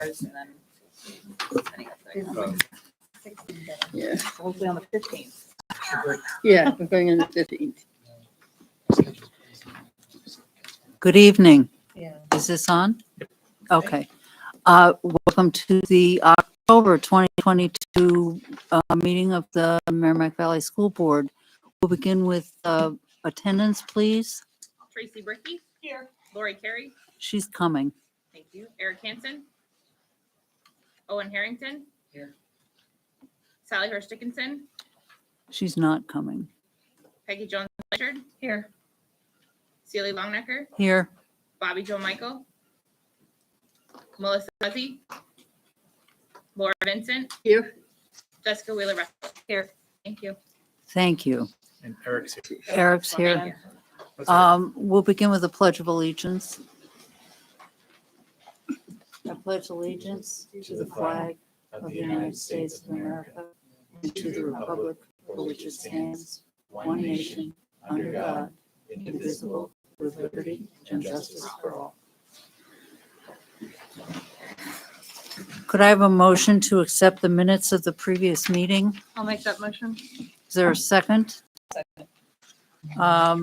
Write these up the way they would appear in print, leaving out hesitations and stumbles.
and then setting up the- Yeah, hopefully on the 15th. yeah, we're going on the 15th. Good evening. Yeah. Is this on? Okay. Welcome to the October 2022 meeting of the Merrimack Valley School Board. We'll begin with attendance, please. Tracy Bricky. Here. Lori Carey. She's coming. Thank you. Eric Hansen. Owen Harrington. Here. Sally Hurst Dickinson. She's not coming. Peggy Jones Richard. Here. Celie Longnecker. Here. Bobby Joe Michael. Melissa Fuzzy. Laura Vincent. Here. Jessica Wheeler Russell. Here. Thank you. Thank you. And Eric's here. Eric's here. We'll begin with the Pledge of Allegiance. I pledge allegiance to the flag of the United States of America and to the republic for which it stands, one nation, under God, indivisible, with liberty and justice for all. Could I have a motion to accept the minutes of the previous meeting? I'll make that motion. Is there a second? Are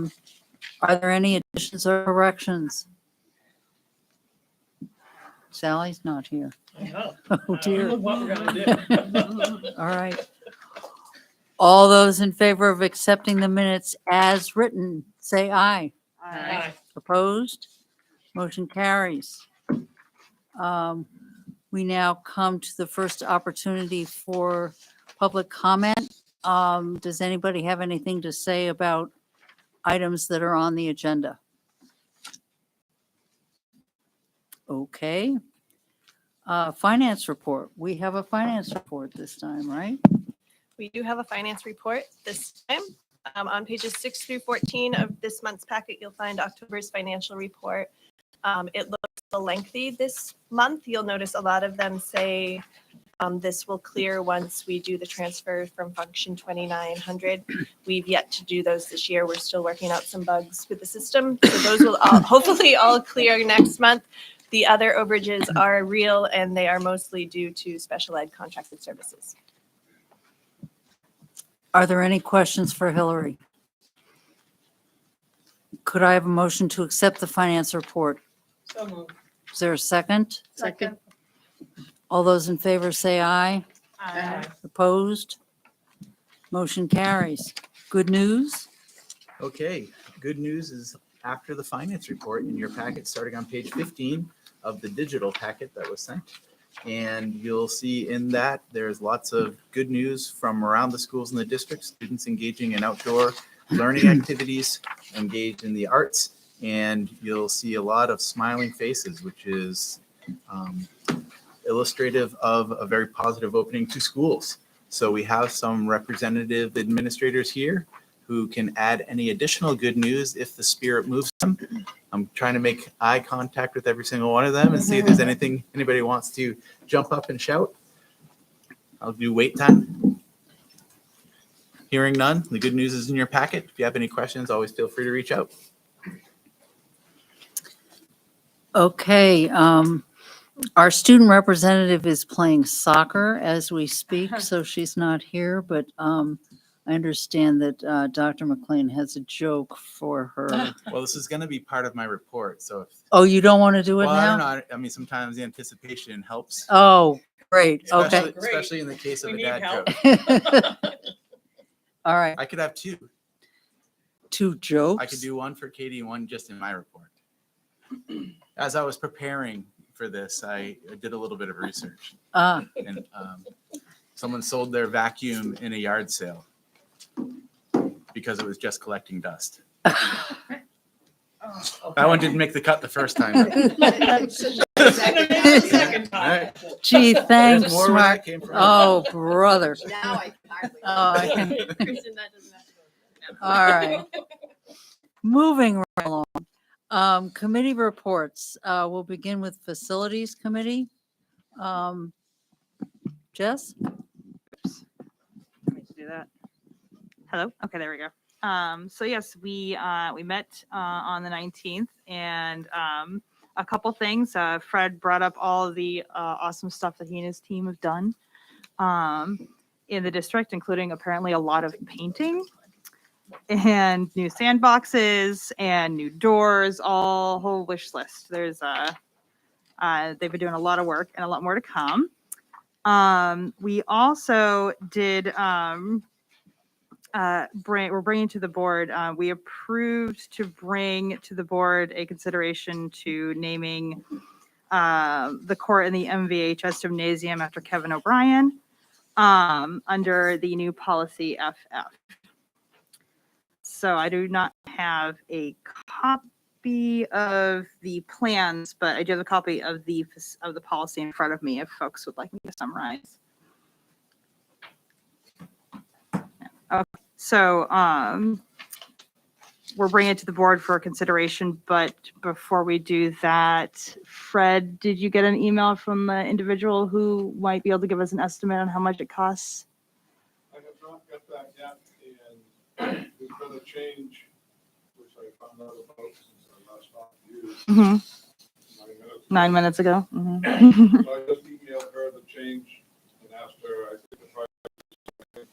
there any additions or corrections? Sally's not here. Oh dear. What we're gonna do. All right. All those in favor of accepting the minutes as written, say aye. Aye. Opposed? Motion carries. We now come to the first opportunity for public comment. Does anybody have anything to say about items that are on the agenda? Okay. Finance report. We have a finance report this time, right? We do have a finance report this time. On pages 6 through 14 of this month's packet, you'll find October's financial report. It looks a little lengthy this month. You'll notice a lot of them say this will clear once we do the transfer from function 2900. We've yet to do those this year. We're still working out some bugs with the system. So those will all hopefully all clear next month. The other overages are real and they are mostly due to special ed contracted services. Are there any questions for Hillary? Could I have a motion to accept the finance report? So moved. Is there a second? Second. All those in favor say aye. Aye. Opposed? Motion carries. Good news? Okay, good news is after the finance report in your packet, starting on page 15 of the digital packet that was sent. And you'll see in that there's lots of good news from around the schools in the district, students engaging in outdoor learning activities, engaged in the arts, and you'll see a lot of smiling faces, which is illustrative of a very positive opening to schools. So we have some representative administrators here who can add any additional good news if the spirit moves them. I'm trying to make eye contact with every single one of them and see if there's anything anybody wants to jump up and shout. I'll do wait time. Hearing none, the good news is in your packet. If you have any questions, always feel free to reach out. Okay, our student representative is playing soccer as we speak, so she's not here, but I understand that Dr. McLean has a joke for her. Well, this is going to be part of my report. So if, Oh, you don't want to do it well, I don't now? know. I mean, sometimes the anticipation helps. Oh, great, Especially, okay. especially in the case of We a need dad help. joke. All right, I could have two. 2 jokes? I could do one for Katie and one just in my report. As I was preparing for this, I did a little bit of research. And someone sold their vacuum in a yard sale because it was just collecting dust. That one didn't make the cut the first time. Second All time. right. Gee, There's thanks, more where Mark. that came from. Oh, brother. Now I can hardly. Oh, I can- Kristen, that doesn't have to go. All right. Moving right along. Committee reports. We'll begin with Facilities Committee. Jess? Let me do that. Hello. Okay, there we go. So yes, we met on the 19th, and a couple things. Fred brought up all of the awesome stuff that he and his team have done in the district, including apparently a lot of painting and new sandboxes and new doors, all whole wish list. There's they've been doing a lot of work and a lot more to come. We also did we're bringing to the board, we approved to bring to the board a consideration to naming the court in the MVHS gymnasium after Kevin O'Brien under the new policy FF. So I do not have a copy of the plans, but I do have a copy of the policy in front of me if folks would like me to summarize. Okay, so we're bringing it to the board for consideration, but before we do that, Fred, did you get an email from the individual who might be able to give us an estimate on how much it costs? I have not got that yet, and there's been a change, which I found out about since I last talked to you Mm-hmm. 9 minutes ago. 9 minutes ago. Mhm. So I just emailed her the change and asked her, I think the price is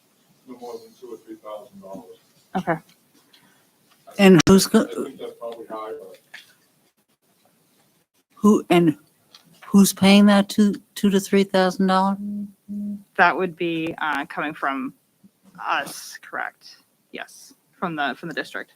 no more than $2,000 or $3,000. Okay. And I think that's probably high, but who's paying that $2,000 to $3,000? That would be coming from us, correct? Yes, from the district.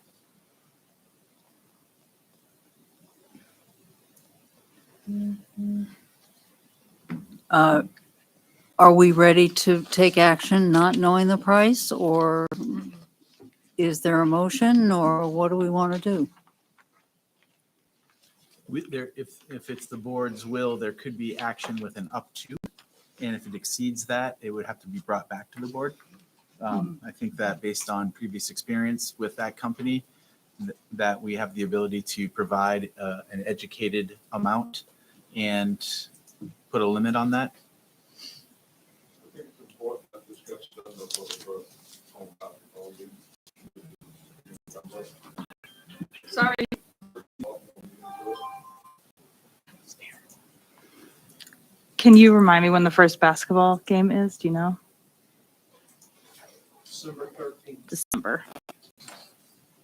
Are we ready to take action not knowing the price, or is there a motion, or what do we want to do? If it's the board's will, there could be action with an up to, and if it exceeds that, it would have to be brought back to the board. I think that based on previous experience with that company, that we have the ability to provide an educated amount and put a limit on that. I think it's important that this gets done before the first home policy. Sorry. Can you remind me when the first basketball game is? Do you know? December 13th. December.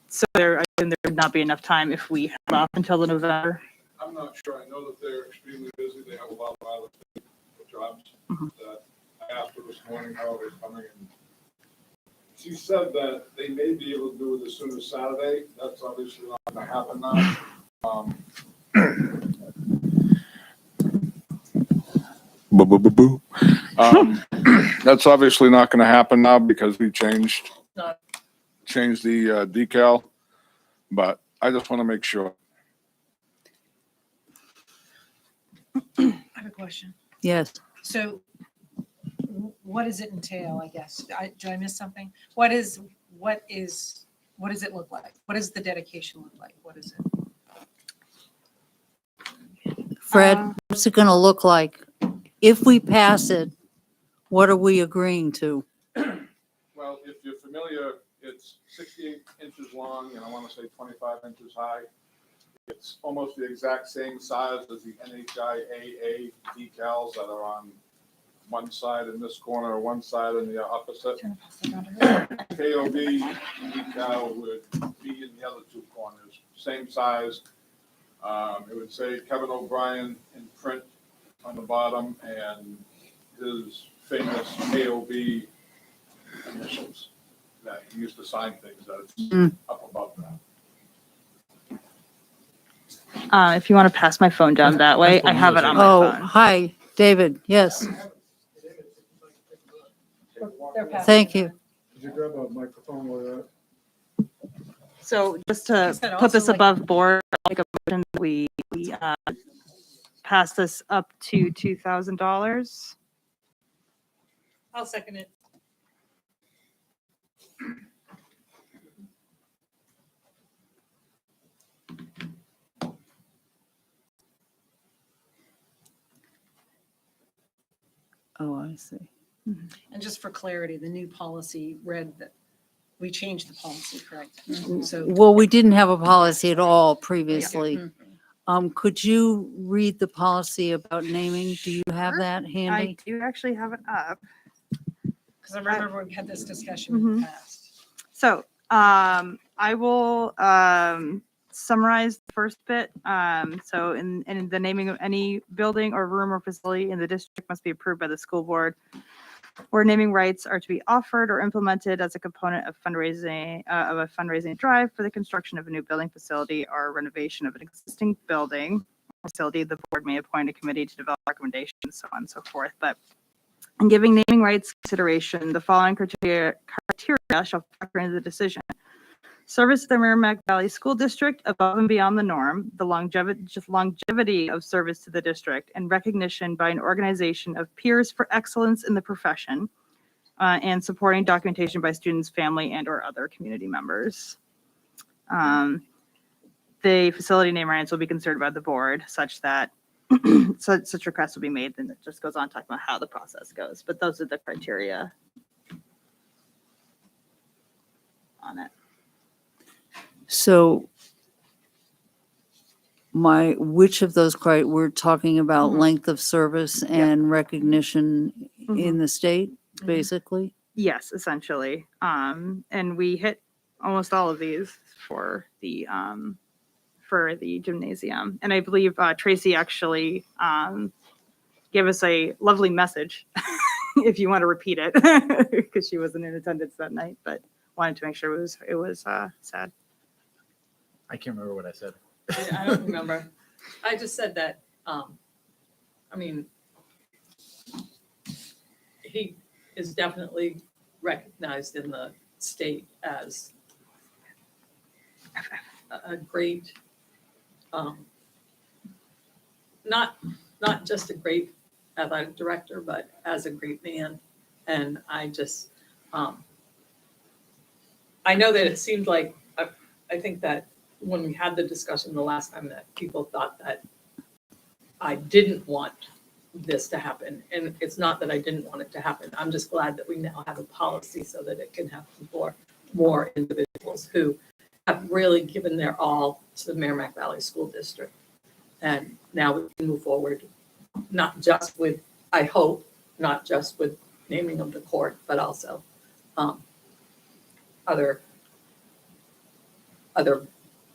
So there would not be enough time if we held off until the November. I'm not sure. I know that they're extremely busy. They have a lot of other jobs. Mhm. That I asked her this morning how they're coming, and she said that they may be able to do it as soon as Saturday. That's obviously not going to happen now. That's obviously not going to happen now because we changed the decal, but I just want to make sure. I have a question. Yes. So what does it entail, I guess? Did I miss something? What does it look like? What does the dedication look like? What is it? Fred, what's it going to look like? If we pass it, what are we agreeing to? Well, if you're familiar, it's 68 inches long and I want to say 25 inches high. It's almost the exact same size as the NHIAA decals that are on one side in this corner or one side in the opposite. KOB decal would be in the other two corners, same size. It would say Kevin O'Brien in print on the bottom and his famous KOB initials that he used to sign things that it's up above that. If you want to pass my phone down that way, I have it on my Oh, phone. hi, David. Yes, They're passing thank it you. on. Could you grab a microphone with So just to Is that put this also like- above board, I'll make a motion that we pass this up to $2,000. I'll second it. Oh, I see. And just for clarity, the new policy read that we changed the policy, correct? So Well, we didn't have a policy at all previously. Could you read the policy about naming? Do you have Sure. that I handy? do actually have it up. Because I remember we've had this discussion in Mhm. the past. So I will summarize the first bit. So in the naming of any building or room or facility in the district must be approved by the school board, where naming rights are to be offered or implemented as a component of a fundraising drive for the construction of a new building, facility, or renovation of an existing building or facility. The board may appoint a committee to develop recommendations, so on and so forth. But in giving naming rights consideration, the following criteria shall factor into the decision. Service to the Merrimack Valley School District above and beyond the norm, the longevity of service to the district, and recognition by an organization of peers for excellence in the profession, and supporting documentation by students, family, and/or other community members. The facility name rights will be considered by the board such that such requests will be made, and it just goes on talking about how the process goes. But those are the criteria on it. So which of those we're talking about Mhm. length of service and recognition in the state, Mhm. basically? Yes, essentially. And we hit almost all of these for the gymnasium. And I believe Tracy actually gave us a lovely message, if you want to repeat it, because she wasn't in attendance that night, but wanted to make sure it was sad. I can't remember what I said. I don't remember. I just said that, I mean, he is definitely recognized in the state as a great, not just a great athletic director, but as a great man. And I just, I know that it seemed like, I think that when we had the discussion the last time, that people thought that I didn't want this to happen. And it's not that I didn't want it to happen. I'm just glad that we now have a policy so that it can happen for more individuals who have really given their all to the Merrimack Valley School District. And now we can move forward, not just with, I hope, not just with naming of the court, but also other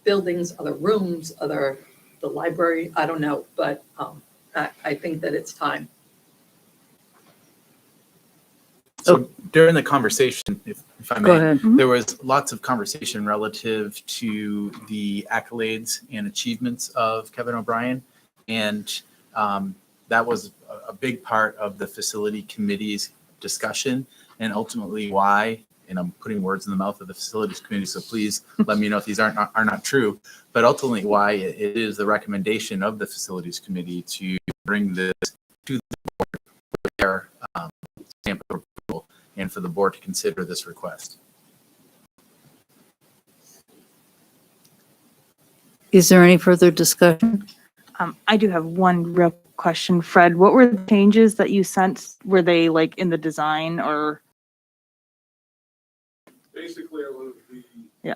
buildings, other rooms, the library, I don't know, but I think that it's time. So during the conversation, if I Go may, ahead. there was lots of conversation relative to the accolades and achievements of Kevin O'Brien. And that was a big part of the facility committee's discussion, and ultimately why, and I'm putting words in the mouth of the facilities committee, so please let me know if these are not true, but ultimately why it is the recommendation of the facilities committee to bring this to the board with their stamp of approval, and for the board to consider this request. Is there any further discussion? I do have one real question, Fred. What were the changes that you sent? Were they like in the design or? Basically, it was Yeah.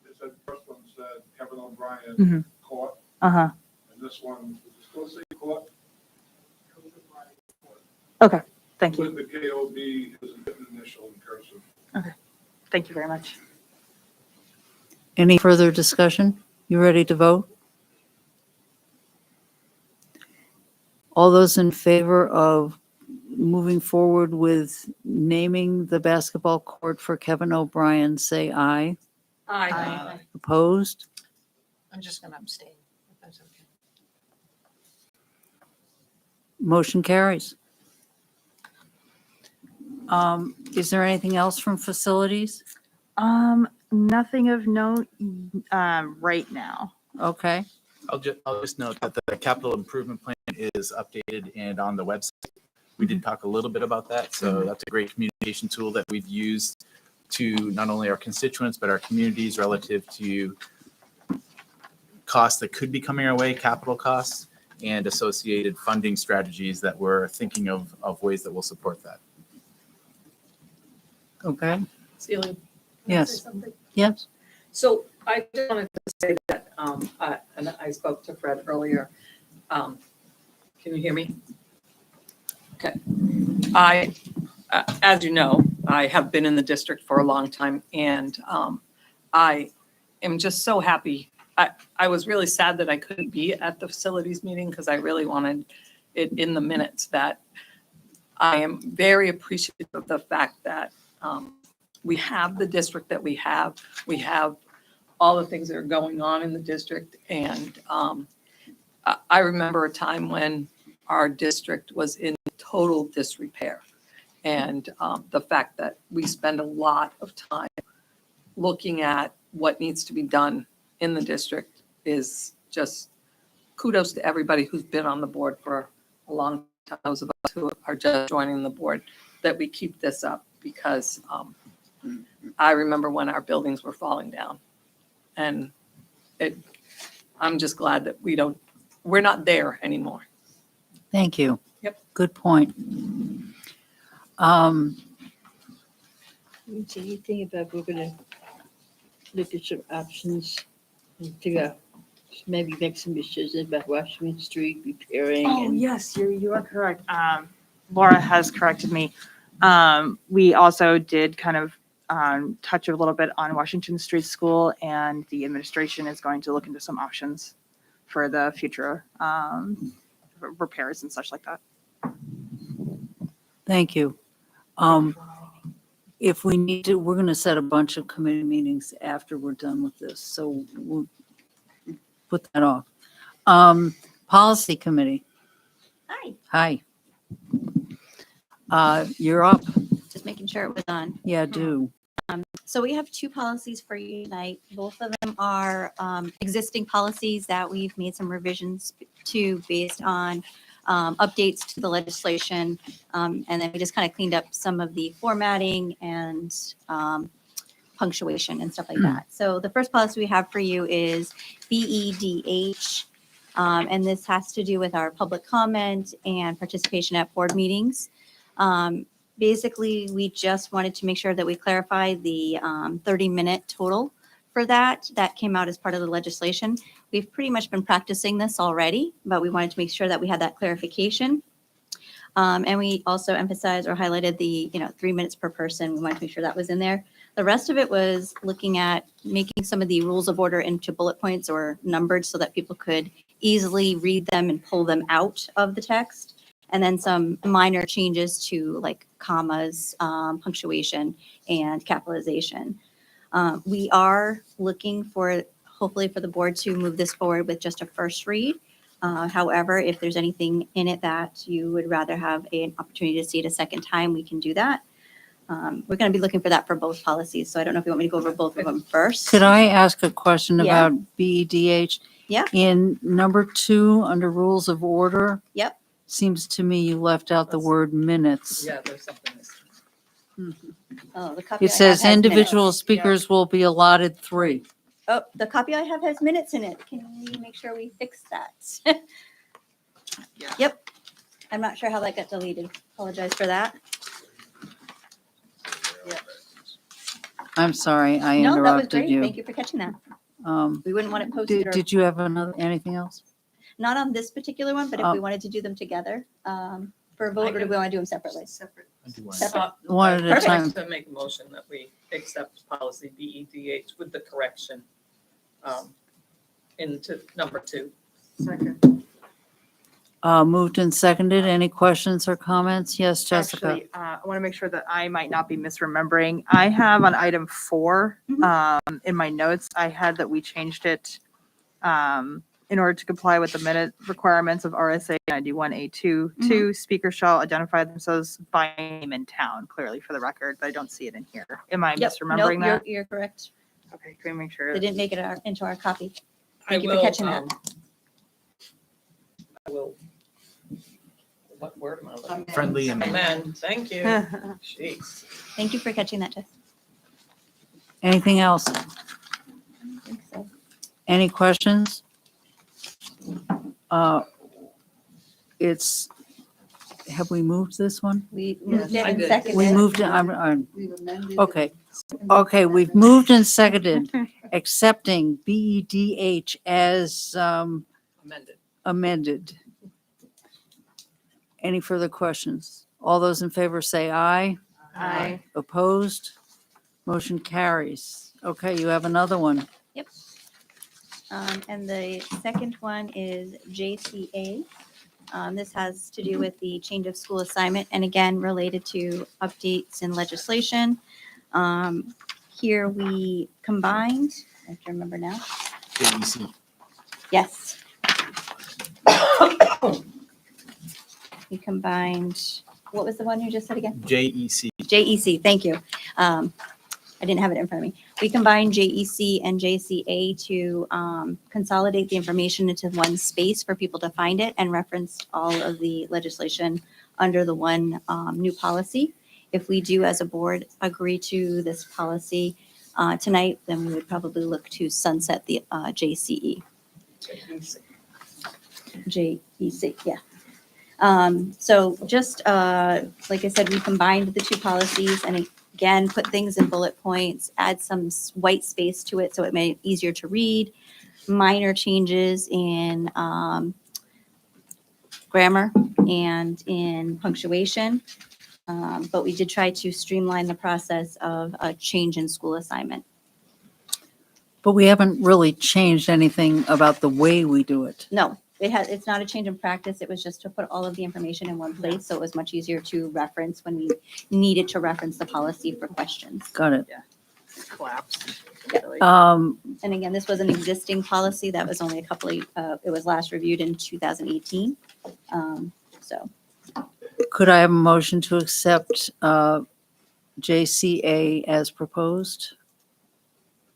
it said, first one said Kevin O'Brien Mhm. Court, Uh-huh. and this one, does it still say court? Okay, thank you. With the KOB is a different initial in cursive. Thank you very much. Any further discussion? You ready to vote? All those in favor of moving forward with naming the basketball court for Kevin O'Brien, say aye. Aye. Opposed? I'm just going to abstain. if that's okay. Motion carries. Is there anything else from facilities? Nothing of note right now. Okay, I'll just note that the capital improvement plan is updated and on the website. We did talk a little bit about that, so that's a great communication tool that we've used to not only our constituents, but our communities relative to costs that could be coming our way, capital costs, and associated funding strategies that we're thinking of ways that will support that. okay, Celia? can I say Yes. something? yes. So I just wanted to say that, and I spoke to Fred earlier. Can you hear me? Okay. As you know, I have been in the district for a long time, and I am just so happy. I was really sad that I couldn't be at the facilities meeting because I really wanted it in the minutes that I am very appreciative of the fact that we have the district that we have. We have all the things that are going on in the district. And I remember a time when our district was in total disrepair. And the fact that we spend a lot of time looking at what needs to be done in the district is just kudos to everybody who's been on the board for a long time. Those of us who are just joining the board, that we keep this up, because I remember when our buildings were falling down. And I'm just glad that we're not there anymore. Thank you. Yep. Good point. So you think about we're gonna look at some options and figure out, maybe make some decisions about Washington Street repairing Oh, and yes, you are correct. Laura has corrected me. We also did kind of touch a little bit on Washington Street School, and the administration is going to look into some options for the future repairs and such like that. Thank you. If we need to, we're going to set a bunch of committee meetings after we're done with this, so we'll put that off. Policy Committee. Hi, Hi. You're up. just making sure it was on. Yeah, do. So we have two policies for you tonight. Both of them are existing policies that we've made some revisions to based on updates to the legislation. And then we just kind of cleaned up some of the formatting and punctuation and stuff like that. So the first policy we have for you is BEDH. And this has to do with our public comment and participation at board meetings. Basically, we just wanted to make sure that we clarify the 30-minute total for that. That came out as part of the legislation. We've pretty much been practicing this already, but we wanted to make sure that we had that clarification. And we also emphasized or highlighted the 3 minutes per person. We wanted to make sure that was in there. The rest of it was looking at making some of the rules of order into bullet points or numbered so that people could easily read them and pull them out of the text. And then some minor changes to like commas, punctuation, and capitalization. We are looking for, hopefully for the board to move this forward with just a first read. However, if there's anything in it that you would rather have an opportunity to see it a second time, we can do that. We're going to be looking for that for both policies. So I don't know if you want me to go over both of them first. Could I ask a question Yeah. about BEDH? Yeah. In number 2, under rules of order. Yep. Seems to me you left out the word minutes. Yeah, there's something missing. Oh, the copy It I have says has individual minutes. speakers will be allotted 3. Oh, the copy I have has minutes in it. Can we make sure we fix that? Yeah. Yep. I'm not sure how that got deleted. Apologize for that. I'm sorry, I No, that was interrupted great. you. Thank you for catching that. Um, We wouldn't want it posted or Did you have anything else? not on this particular one, but if Oh. we wanted to do them together for a vote, or do we want to do them separately? Separate. Separate. One at a Perfect. time. I'd like to make a motion that we accept policy BEDH with the correction into number 2. Second. Moved and seconded. Any questions or comments? Yes, Jessica. Actually, I want to make sure that I might not be misremembering. I have on item 4 in my notes, I had that we changed it in order to comply with the minute requirements of RSA 91A2. Two, speakers shall identify themselves by name in town, clearly for the record, but I don't see it in here. Am I Yep. misremembering Nope, that? you're correct. Okay, can we make sure? They didn't make it into our copy. I Thank you for will, catching that. I will. What word am I looking for? Friendly and Amen. Thank you. Jeez. Thank you for catching that, Jess. Anything else? I don't think so. Any questions? Have we moved this one? We moved it I and did. seconded. We moved it, okay. Okay, we've moved and seconded. accepting BEDH as Amended. amended. Any further questions? All those in favor say aye. Aye. Opposed? Motion carries. Okay, you have another one. And the second one is JCA. This has to do with the change of school assignment and again, related to updates in legislation. Here we combined, I have to remember now. JEC. Yes. We combined, what was the one you just said again? JEC. JEC, thank you. I didn't have it in front of me. We combined JEC and JCA to consolidate the information into one space for people to find it and reference all of the legislation under the one new policy. If we do, as a board, agree to this policy tonight, then we would probably look to sunset the JCE. JEC, yeah. So just like I said, we combined the two policies and again, put things in bullet points, add some white space to it so it made it easier to read, minor changes in grammar and in punctuation. But we did try to streamline the process of a change in school assignment. But we haven't really changed anything about the way we do it. No, it's not a change in practice. It was just to put all of the information in one place. So it was much easier to reference when we needed to reference the policy for questions. Got it. Collapsed. And again, this was an existing policy that was only it was last reviewed in 2018. So Could I have a motion to accept JCA as proposed?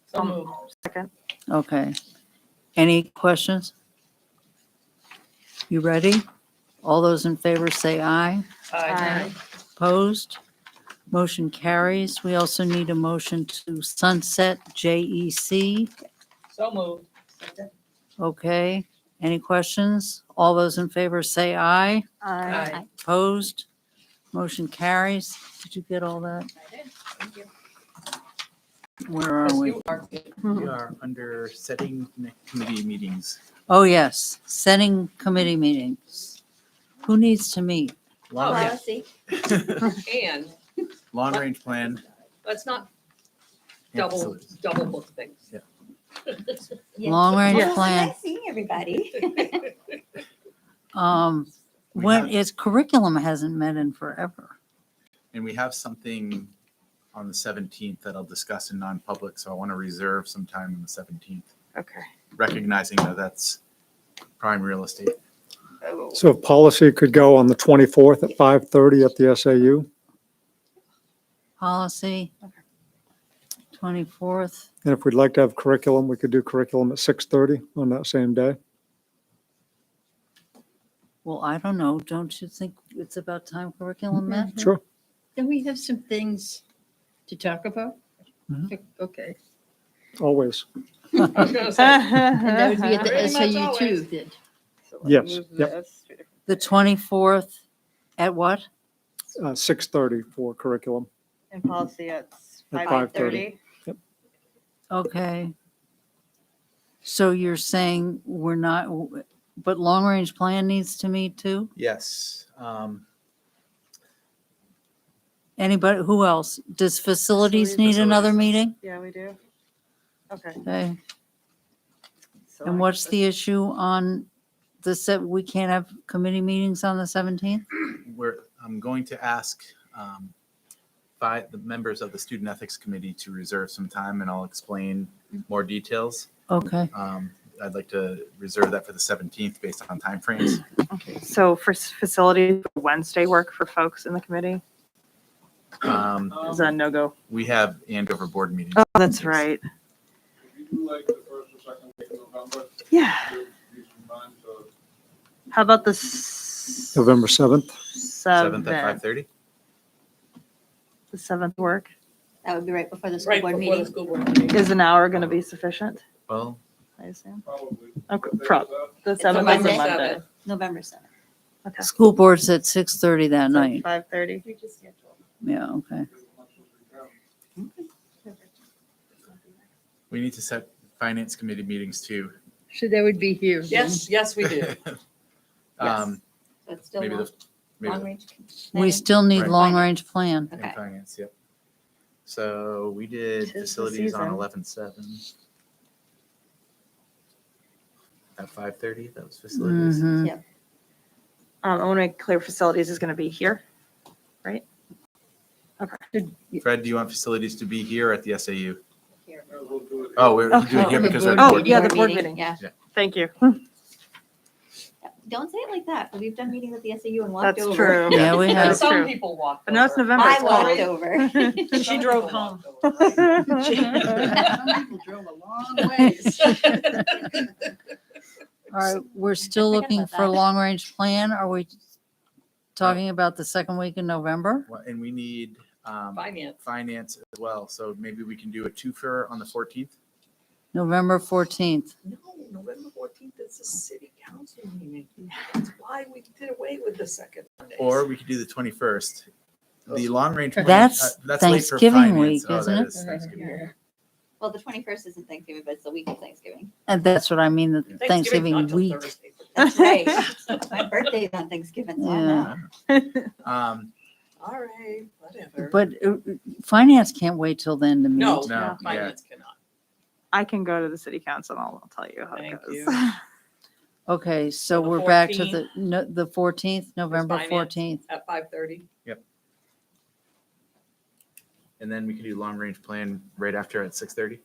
So moved. Second. Okay. Any questions? You ready? All those in favor say aye. Aye. Opposed? Motion carries. We also need a motion to sunset JEC. So moved. Okay. Any questions? All those in favor say aye. Aye. Opposed? Motion carries. Did you get all that? I did. Thank you. Where are Yes, we? you are good. We are under setting committee meetings. Oh, yes. Setting committee meetings. Who needs to meet? Long, policy. And long range plan. let's not and double facilities. book things. Yeah. Long range Well, plan. Nice seeing everybody. We When have- its curriculum hasn't met in forever. And we have something on the 17th that I'll discuss in non-public, so I want to reserve some time on the 17th, Okay. recognizing that that's prime real estate. So if policy could go on the 24th at 5:30 at the SAU, Policy. 24th. and if we'd like to have curriculum, we could do curriculum at 6:30 on that same day. Well, I don't know. Don't you think it's about time curriculum met? Sure. Then we have some things to talk about? Mhm. Okay. Always. I was gonna say, And that would be at the Pretty much SAU too, always. then. Yes, yep. The 24th at what? 6:30 for curriculum. And policy at At 5:30. Okay. So you're saying we're not, but long range plan needs to meet too? Yes. Anybody, who else? Does facilities Facilities. need another Facilities. meeting? Yeah, we do. Okay. Okay. So And I what's guess the issue on we can't have committee meetings on the 17th? I'm going to ask the members of the Student Ethics Committee to reserve some time, and I'll explain more details. Okay. I'd like to reserve that for the 17th based on timeframes. Okay, so for facilities, Wednesday work for folks in the committee? Is that a no-go? We have Andover board meetings. Oh, that's right. If you do like the first or second week of November, Yeah. give me some time to How about the November 7th. 7th at 5:30. The 7th work? That would be right before the school Right board before the meeting. school board meeting. Is an hour going to be sufficient, Well, I assume? probably. Okay, what day pro- is that? The It's a 7th is a Monday. Monday. November 7th. Okay. School board's at 6:30 that night. 5:30. We just scheduled. Yeah, okay. Give as much as we can. We need to set finance committee meetings too. So that would be here. Yes, yes, we do. That's still Maybe long, the, maybe long the range. We planning. still need Right. long-range plan. in Okay. finance, yep. So we did Tis the facilities on season. 11/7. At 5:30, that was facilities. Mhm. I want to make clear facilities is going to be here, right? Okay. Fred, do you want facilities to be here or at the SAU? We'll do it. Oh, we're Oh, doing it here oh, because we're. Oh, board yeah, meeting. the board meeting. Yeah. Thank you. Don't say it like that, but we've done meetings at the SAU and walked That's over. true. Yeah, we have. That's Some true. people walk. But now it's over. November. I it's walked fine. over. She drove home. Some people drove a long ways. All right, we're still forgot looking about for that. long-range plan. Are we talking about the second week in November? Well, and we need Finance. finance as well. So maybe we can do a twofer on the 14th. November 14th. No, November 14th is the city council meeting. That's why we did away with the second Mondays. Or we could do the 21st. The long range. plan, That's late for Thanksgiving finance. week, Oh, isn't that it? is Thanksgiving. Well, the 21st isn't Thanksgiving, but it's the week of Thanksgiving. And that's what I mean, the Thanksgiving's Thanksgiving not till week. Thursday. That's right. My birthday's on Thanksgiving, so I Yeah. know. All right, whatever. But finance can't wait till then to meet. No, No, yeah. finance cannot. I can go to the city council and I'll tell you how Thank it goes. you. Okay, so the we're back to 14th. the 14th, November finance. 14th. At 5:30. And then we can do long range plan right after at 6:30.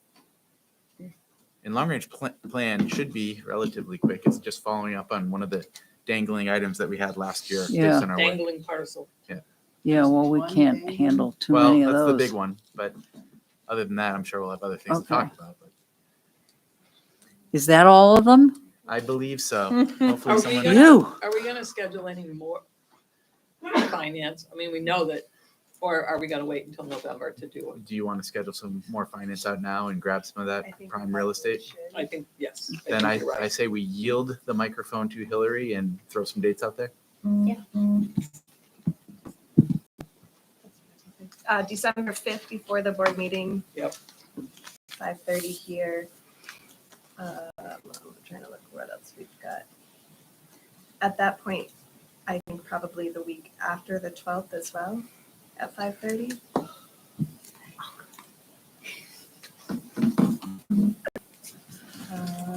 And long range plan should be relatively quick. It's just following up on one of the dangling items that we had last year. Yeah. based on our way. Dangling parcel. Yeah, well, we can't handle too Well, many of that's those. the big one, but other than that, I'm sure we'll have other things to talk Okay. about. But Is that all of them? I believe so. Hopefully Are we someone. gonna- You. Are we gonna schedule any more finance? I mean, we know that, or are we gonna wait until November to do it? Do you want to schedule some more finance out now and grab some of that I think prime we real probably estate? should. I think, yes. Then think you're I right. say we yield the microphone to Hillary and throw some dates out there. December 5th before the board meeting. Yep. 5:30 here. I'm trying to look what else we've got. At that point, I think probably the week after the 12th as well, at 5:30.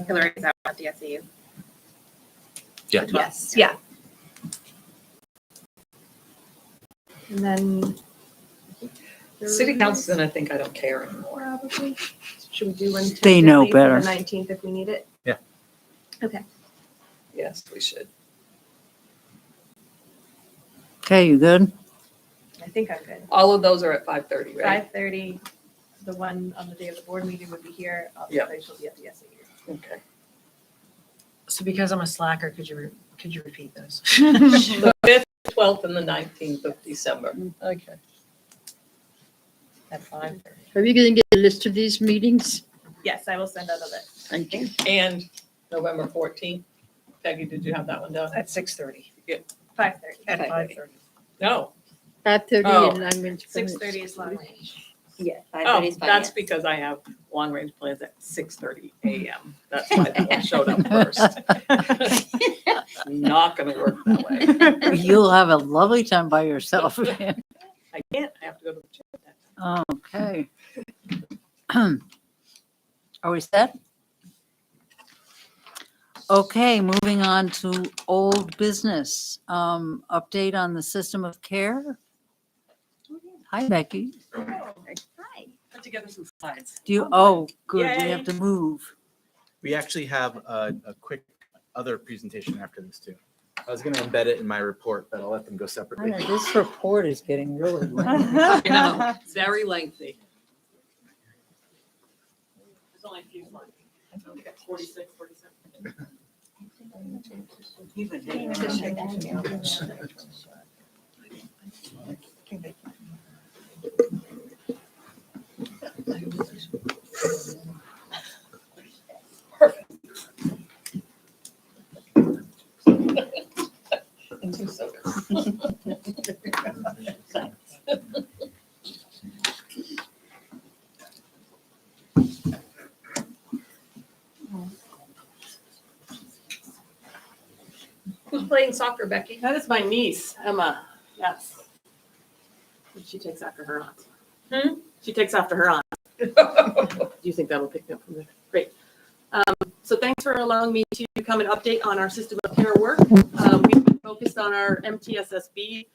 Hillary, is that at the SAU? Yeah. Yes, yeah. And then. City council's gonna think I don't care anymore. Probably. Should we do one? They know tentatively for better. The 19th if we need it? Yeah. Okay. Yes, we should. Okay, you good? I think I'm good. All of those are at 5:30, right? 5:30, the one on the day of the board meeting would be here. Yep. I shall be at the SAU. Okay. So because I'm a slacker, could you repeat those? The 5th, 12th, and the 19th of December. Okay. At 5:30. Are you going to get a list of these meetings? Yes, I will send out a list. Thank you. And November 14th. Peggy, did you have that one down? At 6:30. 5:30. At 5:30. No. 5:30 Oh. and long range plan. 6:30 is long range. Yeah. Oh, 5:30 is that's finance. because I have long range plans at 6:30 a.m. That's why that one showed up first. Not gonna work that way. You'll have a lovely time by yourself. I can't, I have to go to the gym. Okay. Are we set? Okay, moving on to old business. Update on the system of care. Hi, Becky. Hi. Put together some slides. Do you, oh, good, we Yay. have to move. We actually have a quick other presentation after this too. I was going to embed it in my report, but I'll let them go separately. This report is getting really You know, very lengthy. There's only a few slides. I think I got 46, 47. And two sodas. soccer, Becky? That is my niece, Emma. Yes. She takes after her aunt. She takes after her aunt. Do you think that'll pick me up from there? Great. So thanks for allowing me to come and update on our system of care work. We've been focused on our MTSSB,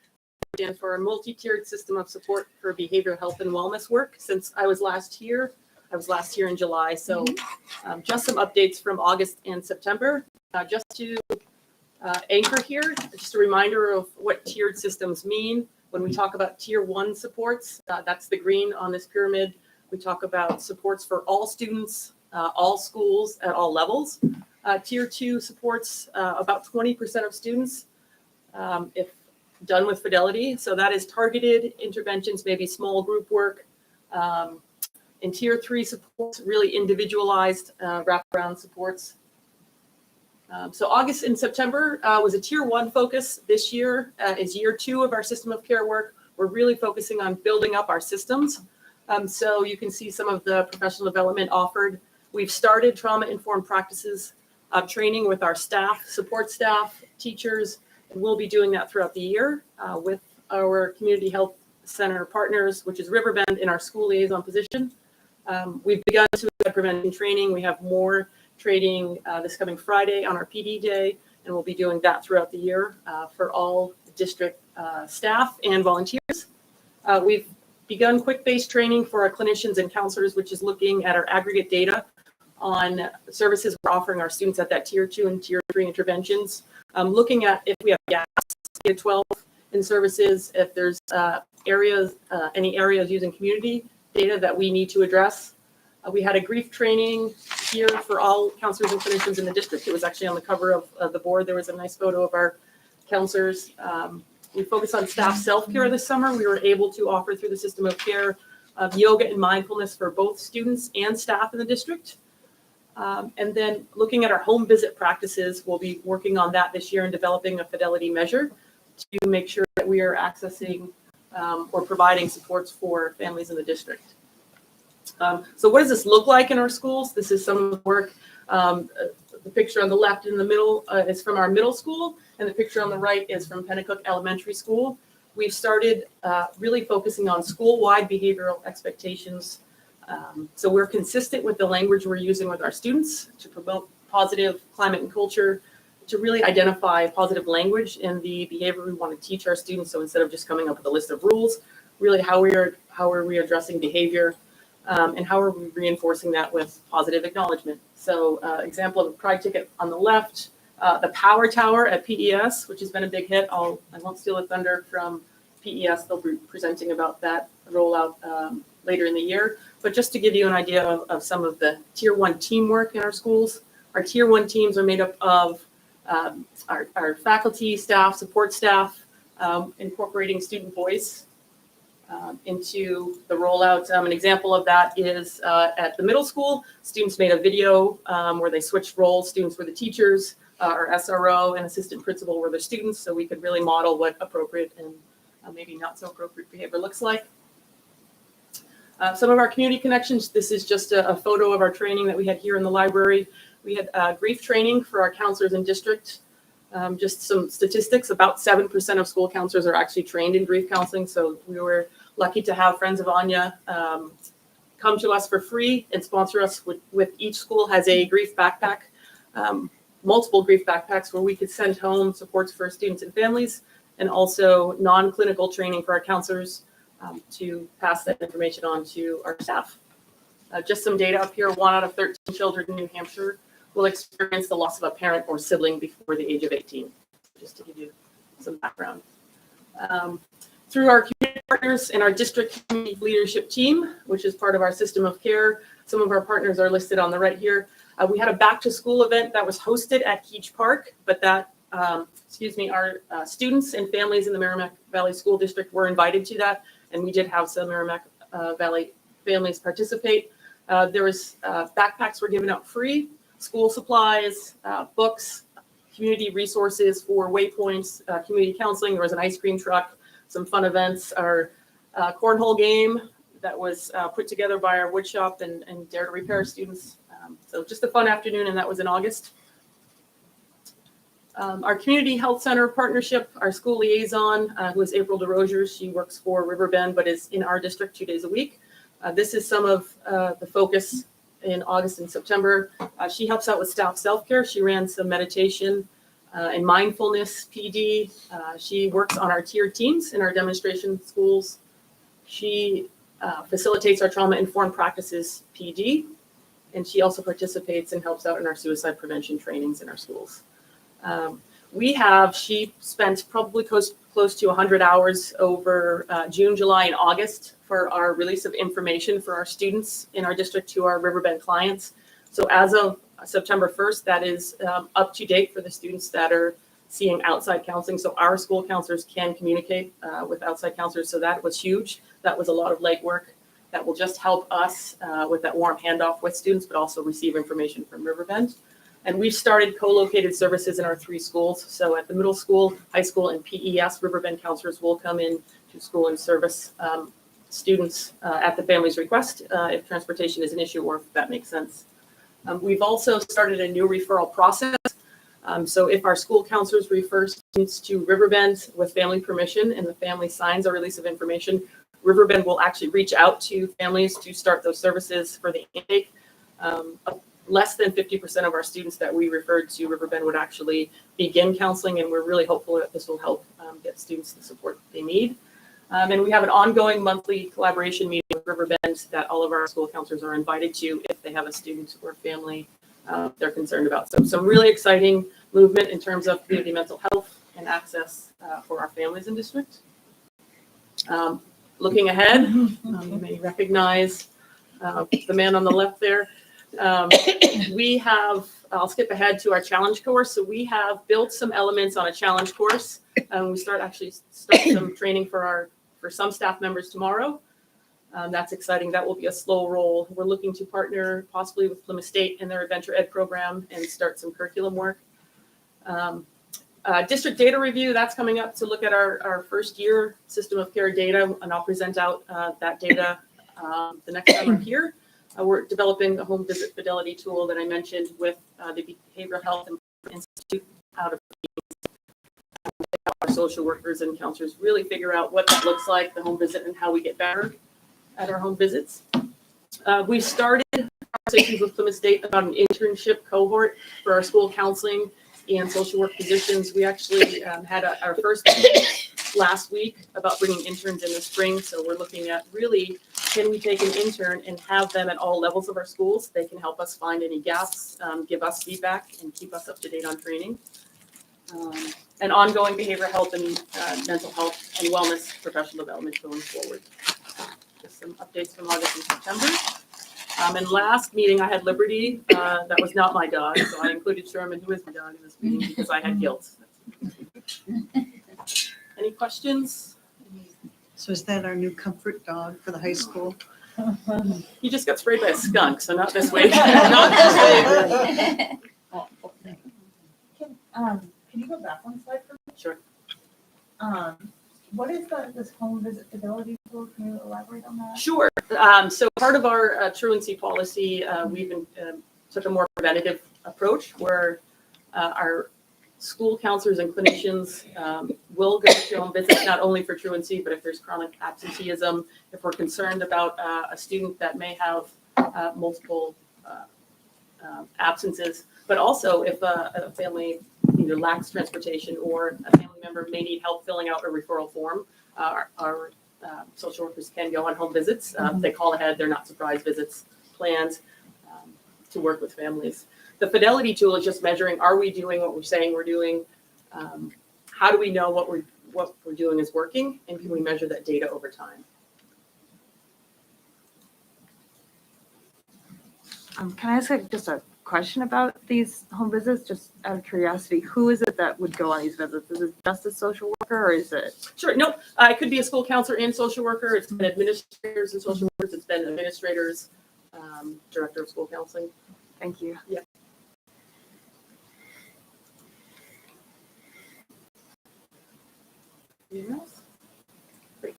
stands for a multi-tiered system of support for behavioral health and wellness work since I was last here. I was last here in July. So just some updates from August and September. Just to anchor here, just a reminder of what tiered systems mean. When we talk about tier 1 supports, that's the green on this pyramid. We talk about supports for all students, all schools at all levels. Tier 2 supports about 20% of students if done with fidelity. So that is targeted interventions, maybe small group work. In tier 3 supports, really individualized wraparound supports. So August and September was a tier 1 focus. This year is year 2 of our system of care work. We're really focusing on building up our systems. So you can see some of the professional development offered. We've started trauma-informed practices training with our staff, support staff, teachers, and we'll be doing that throughout the year with our community health center partners, which is Riverbend in our school liaison position. We've begun to prevention training. We have more training this coming Friday on our PD day, and we'll be doing that throughout the year for all district staff and volunteers. We've begun quick-based training for our clinicians and counselors, which is looking at our aggregate data on services we're offering our students at that tier 2 and tier 3 interventions. Looking at if we have gaps in 12 in services, if there's any areas using community data that we need to address. We had a grief training here for all counselors and clinicians in the district. It was actually on the cover of the board. There was a nice photo of our counselors. We focused on staff self-care this summer. We were able to offer through the system of care yoga and mindfulness for both students and staff in the district. And then looking at our home visit practices, we'll be working on that this year and developing a fidelity measure to make sure that we are accessing or providing supports for families in the district. So what does this look like in our schools? This is some of the work. The picture on the left in the middle is from our middle school, and the picture on the right is from Pennacook Elementary School. We've started really focusing on school-wide behavioral expectations. So we're consistent with the language we're using with our students to promote positive climate and culture, to really identify positive language in the behavior we want to teach our students. So instead of just coming up with a list of rules, really how are we addressing behavior and how are we reinforcing that with positive acknowledgement. So example of a Pride ticket on the left, the Power Tower at PES, which has been a big hit. I won't steal the thunder from PES. They'll be presenting about that rollout later in the year. But just to give you an idea of some of the tier 1 teamwork in our schools, our tier 1 teams are made up of our faculty, staff, support staff, incorporating student voice into the rollout. An example of that is at the middle school, students made a video where they switched roles. Students were the teachers, our SRO and assistant principal were the students, so we could really model what appropriate and maybe not so appropriate behavior looks like. Some of our community connections, this is just a photo of our training that we had here in the library. We had grief training for our counselors in district. Just some statistics, about 7% of school counselors are actually trained in grief counseling. So we were lucky to have Friends of Anya come to us for free and sponsor us with each school has a grief backpack, multiple grief backpacks where we could send home supports for students and families, and also non-clinical training for our counselors to pass that information on to our staff. Just some data up here, 1 out of 13 children in New Hampshire will experience the loss of a parent or sibling before the age of 18, just to give you some background. Through our community partners and our district community leadership team, which is part of our system of care, some of our partners are listed on the right here. We had a back to school event that was hosted at Keach Park, but that, our students and families in the Merrimack Valley School District were invited to that, and we did have some Merrimack Valley families participate. There was backpacks were given out free, school supplies, books, community resources for waypoints, community counseling. There was an ice cream truck, some fun events, our cornhole game that was put together by our woodshop and Dare to Repair students. So just a fun afternoon, and that was in August. Our community health center partnership, our school liaison, who is April DeRosiers, she works for Riverbend, but is in our district 2 days a week. This is some of the focus in August and September. She helps out with staff self-care. She ran some meditation and mindfulness PD. She works on our tiered teams in our demonstration schools. She facilitates our trauma-informed practices PD, and she also participates and helps out in our suicide prevention trainings in our schools. She spent probably close to 100 hours over June, July, and August for our release of information for our students in our district to our Riverbend clients. So as of September 1st, that is up to date for the students that are seeing outside counseling. So our school counselors can communicate with outside counselors. So that was huge. That was a lot of legwork that will just help us with that warm handoff with students, but also receive information from Riverbend. And we've started co-located services in our 3 schools. So at the middle school, high school, and PES, Riverbend counselors will come in to school and service students at the family's request if transportation is an issue or if that makes sense. We've also started a new referral process. So if our school counselors refer students to Riverbend with family permission and the family signs a release of information, Riverbend will actually reach out to families to start those services for the intake. Less than 50% of our students that we referred to Riverbend would actually begin counseling, and we're really hopeful that this will help get students the support they need. And we have an ongoing monthly collaboration meeting with Riverbend that all of our school counselors are invited to if they have a student or family they're concerned about. So some really exciting movement in terms of community mental health and access for our families in district. Looking ahead, you may recognize the man on the left there. I'll skip ahead to our challenge course. So we have built some elements on a challenge course. We start some training for some staff members tomorrow. That's exciting. That will be a slow roll. We're looking to partner possibly with Plymouth State and their Adventure Ed program and start some curriculum work. District data review, that's coming up to look at our first year system of care data, and I'll present out that data the next time I'm here. We're developing a home visit fidelity tool that I mentioned with the Behavioral Health Institute out of our social workers and counselors really figure out what that looks like, the home visit, and how we get better at our home visits. We started conversations with Plymouth State about an internship cohort for our school counseling and social work positions. We actually had our first meeting last week about bringing interns in the spring. So we're looking at really, can we take an intern and have them at all levels of our schools? They can help us find any gaps, give us feedback, and keep us up to date on training. And ongoing behavioral health and mental health and wellness professional development going forward. Just some updates from August and September. And last meeting, I had Liberty. That was not my dog, so I included Sherman, who is my dog, in this meeting because I had guilt. Any questions? So is that our new comfort dog for the high school? He just got sprayed by a skunk, so not this way. Not this way. Can you go back one slide for me? Sure. What is this home visit fidelity tool? Can you elaborate on that? Sure. So part of our truancy policy, we've took a more preventative approach where our school counselors and clinicians will go to home visits, not only for truancy, but if there's chronic absenteeism, if we're concerned about a student that may have multiple absences, but also if a family either lacks transportation or a family member may need help filling out a referral form, our social workers can go on home visits. They call ahead, they're not surprise visits planned to work with families. The fidelity tool is just measuring, are we doing what we're saying we're doing? How do we know what we're doing is working? And can we measure that data over time? Can I ask just a question about these home visits, just out of curiosity? Who is it that would go on these visits? Is it just a social worker or is it? Sure, no, it could be a school counselor and social worker. It's been administrators and social workers. It's been administrators, director of school counseling. Thank you. Yeah. Anything else? Great.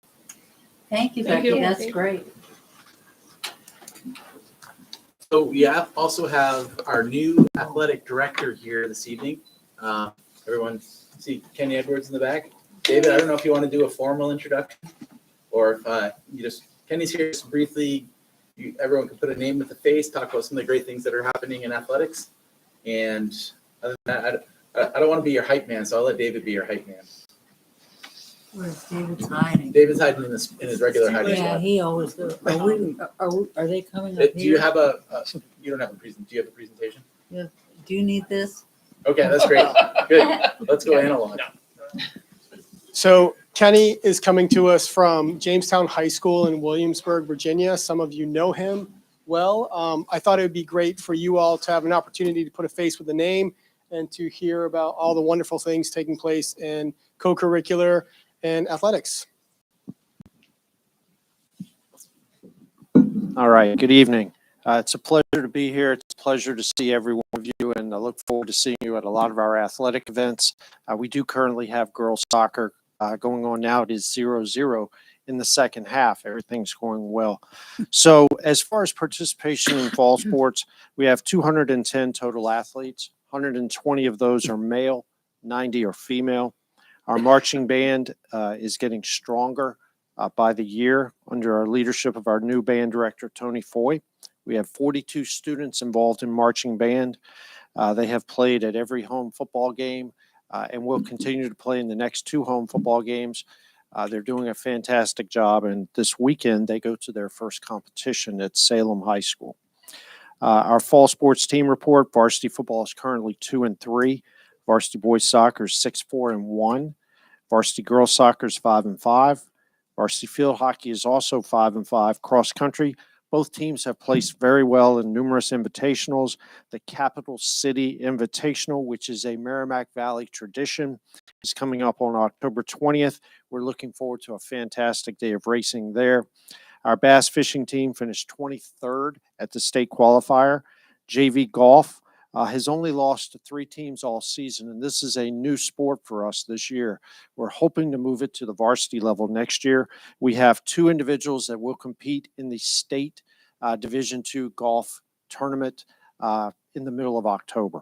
Thank you, Thank Becky. you. That's great. So we also have our new athletic director here this evening. Everyone see Kenny Edwards in the back? David, I don't know if you want to do a formal introduction or if you just, Kenny's here just briefly. Everyone can put a name with a face, talk about some of the great things that are happening in athletics. And other than that, I don't want to be your hype man, so I'll let David be your hype man. Where's David's hiding? David's hiding in his regular hiding Yeah, spot. he always does. Are they coming up Do you here? have you don't have a present, do you have a presentation? Do you need this? Okay, that's great. Good. Let's go analog. So Kenny is coming to us from Jamestown High School in Williamsburg, Virginia. Some of you know him well. I thought it would be great for you all to have an opportunity to put a face with a name and to hear about all the wonderful things taking place in co-curricular and athletics. All right, good evening. It's a pleasure to be here. It's a pleasure to see every one of you, and I look forward to seeing you at a lot of our athletic events. We do currently have girls soccer going on now. It is 0-0 in the second half. Everything's going well. So as far as participation in fall sports, we have 210 total athletes. 120 of those are male, 90 are female. Our marching band is getting stronger by the year under our leadership of our new band director, Tony Foy. We have 42 students involved in marching band. They have played at every home football game and will continue to play in the next 2 home football games. They're doing a fantastic job, and this weekend they go to their first competition at Salem High School. Our fall sports team report: varsity football is currently 2-3. Varsity boys soccer is 6-4-1. Varsity girls soccer is 5-5. Varsity field hockey is also 5-5. Cross country, both teams have placed very well in numerous invitationals. The Capital City Invitational, which is a Merrimack Valley tradition, is coming up on October 20th. We're looking forward to a fantastic day of racing there. Our bass fishing team finished 23rd at the state qualifier. JV golf has only lost to 3 teams all season, and this is a new sport for us this year. We're hoping to move it to the varsity level next year. We have 2 individuals that will compete in the state Division II golf tournament in the middle of October.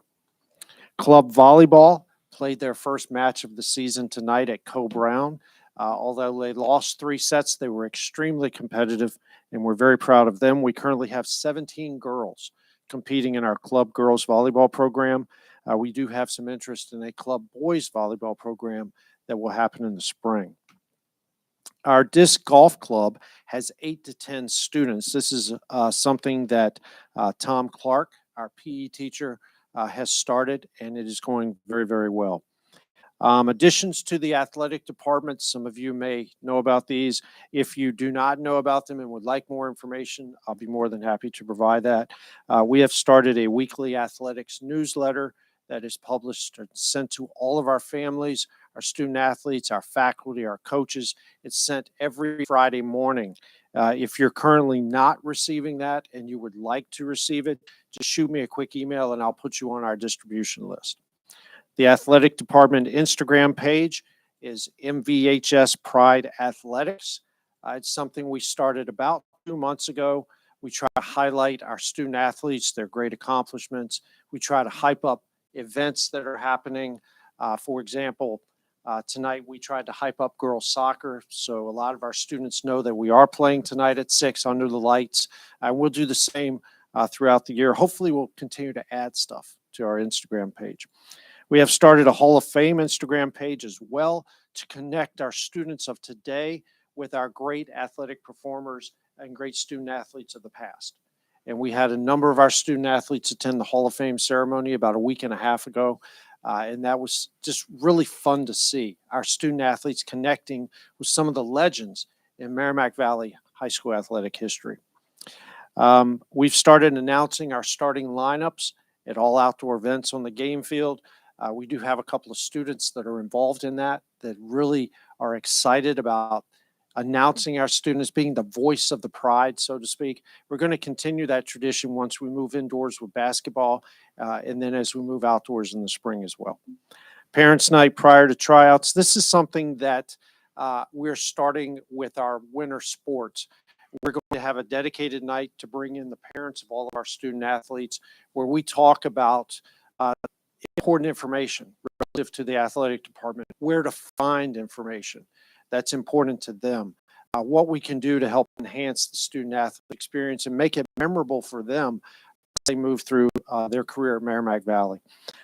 Club volleyball played their first match of the season tonight at Co-Brown. Although they lost 3 sets, they were extremely competitive, and we're very proud of them. We currently have 17 girls competing in our club girls volleyball program. We do have some interest in a club boys volleyball program that will happen in the spring. Our disc golf club has 8 to 10 students. This is something that Tom Clark, our PE teacher, has started, and it is going very, very well. Additions to the athletic department, some of you may know about these. If you do not know about them and would like more information, I'll be more than happy to provide that. We have started a weekly athletics newsletter that is published and sent to all of our families, our student athletes, our faculty, our coaches. It's sent every Friday morning. If you're currently not receiving that and you would like to receive it, just shoot me a quick email and I'll put you on our distribution list. The athletic department Instagram page is MVHS Pride Athletics. It's something we started about 2 months ago. We try to highlight our student athletes, their great accomplishments. We try to hype up events that are happening. For example, tonight we tried to hype up girls soccer. So a lot of our students know that we are playing tonight at 6 under the lights. We'll do the same throughout the year. Hopefully we'll continue to add stuff to our Instagram page. We have started a Hall of Fame Instagram page as well to connect our students of today with our great athletic performers and great student athletes of the past. And we had a number of our student athletes attend the Hall of Fame ceremony about a week and a half ago. And that was just really fun to see our student athletes connecting with some of the legends in Merrimack Valley high school athletic history. We've started announcing our starting lineups at all outdoor events on the game field. We do have a couple of students that are involved in that really are excited about announcing our students being the voice of the pride, so to speak. We're going to continue that tradition once we move indoors with basketball, and then as we move outdoors in the spring as well. Parents' night prior to tryouts. This is something that we're starting with our winter sports. We're going to have a dedicated night to bring in the parents of all of our student athletes where we talk about important information relative to the athletic department, where to find information that's important to them, what we can do to help enhance the student athlete experience and make it memorable for them as they move through their career at Merrimack Valley.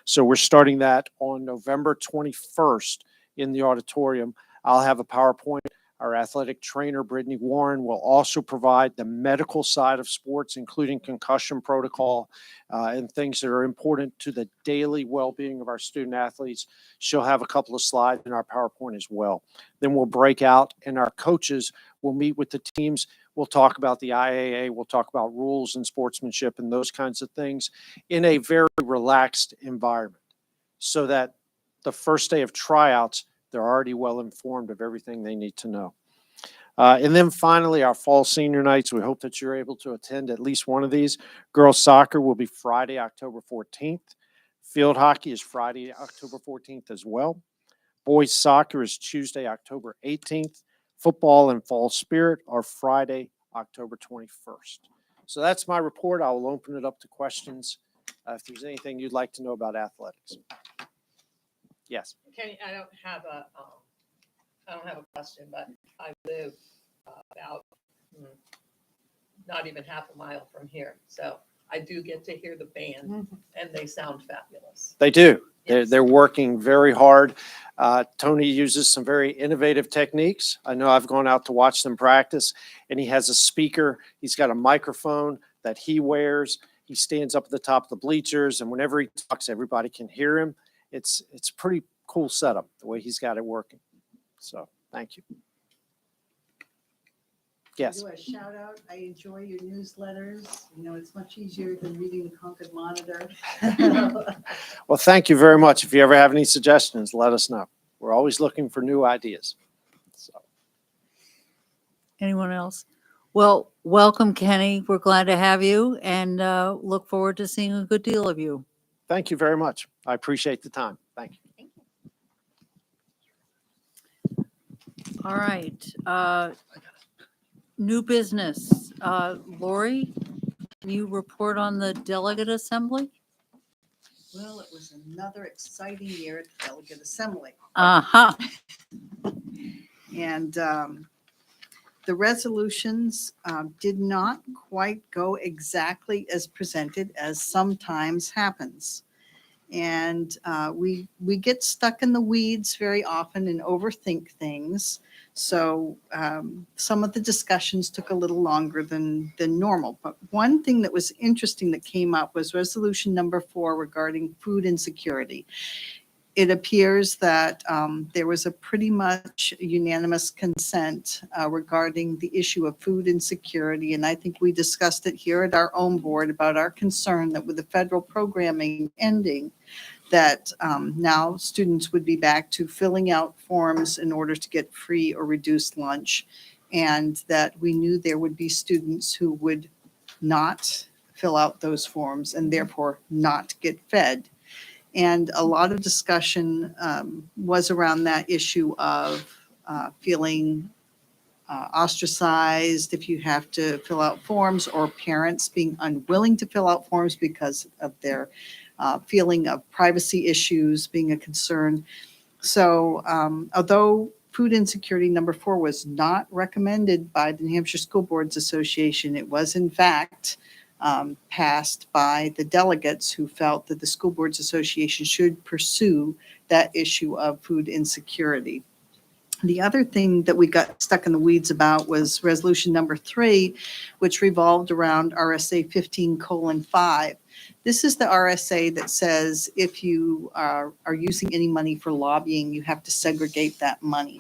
So we're starting that on November 21st in the auditorium. I'll have a PowerPoint. Our athletic trainer, Brittany Warren, will also provide the medical side of sports, including concussion protocol and things that are important to the daily well-being of our student athletes. She'll have a couple of slides in our PowerPoint as well. Then we'll break out and our coaches will meet with the teams. We'll talk about the IAA. We'll talk about rules and sportsmanship and those kinds of things in a very relaxed environment so that the first day of tryouts, they're already well informed of everything they need to know. And then finally, our fall senior nights. We hope that you're able to attend at least one of these. Girls soccer will be Friday, October 14th. Field hockey is Friday, October 14th as well. Boys soccer is Tuesday, October 18th. Football and fall spirit are Friday, October 21st. So that's my report. I will open it up to questions if there's anything you'd like to know about athletics. Yes. Kenny, I don't have a question, but I live about not even half a mile from here. So I do get to hear the band and they sound fabulous. They do. Yes. They're working very hard. Tony uses some very innovative techniques. I know I've gone out to watch them practice, and he has a speaker. He's got a microphone that he wears. He stands up at the top of the bleachers, and whenever he talks, everybody can hear him. It's a pretty cool setup, the way he's got it working. So thank you. Yes. Do a shout out. I enjoy your newsletters. You know, it's much easier than reading the Concord Monitor. Well, thank you very much. If you ever have any suggestions, let us know. We're always looking for new ideas. So. Anyone else? Well, welcome, Kenny. We're glad to have you and look forward to seeing a good deal of you. Thank you very much. I appreciate the time. Thank you. All right. New business. Lori, can you report on the delegate assembly? Well, it was another exciting year at the Delegate Assembly. Uh-huh. And the resolutions did not quite go exactly as presented, as sometimes happens. And we get stuck in the weeds very often and overthink things. So some of the discussions took a little longer than normal. But one thing that was interesting that came up was resolution number 4 regarding food insecurity. It appears that there was a pretty much unanimous consent regarding the issue of food insecurity. And I think we discussed it here at our own board about our concern that with the federal programming ending, that now students would be back to filling out forms in order to get free or reduced lunch. And that we knew there would be students who would not fill out those forms and therefore not get fed. And a lot of discussion was around that issue of feeling ostracized if you have to fill out forms, or parents being unwilling to fill out forms because of their feeling of privacy issues being a concern. So although food insecurity number 4 was not recommended by the New Hampshire School Boards Association, it was in fact passed by the delegates who felt that the School Boards Association should pursue that issue of food insecurity. The other thing that we got stuck in the weeds about was resolution number 3, which revolved around RSA 15:5. This is the RSA that says if you are using any money for lobbying, you have to segregate that money.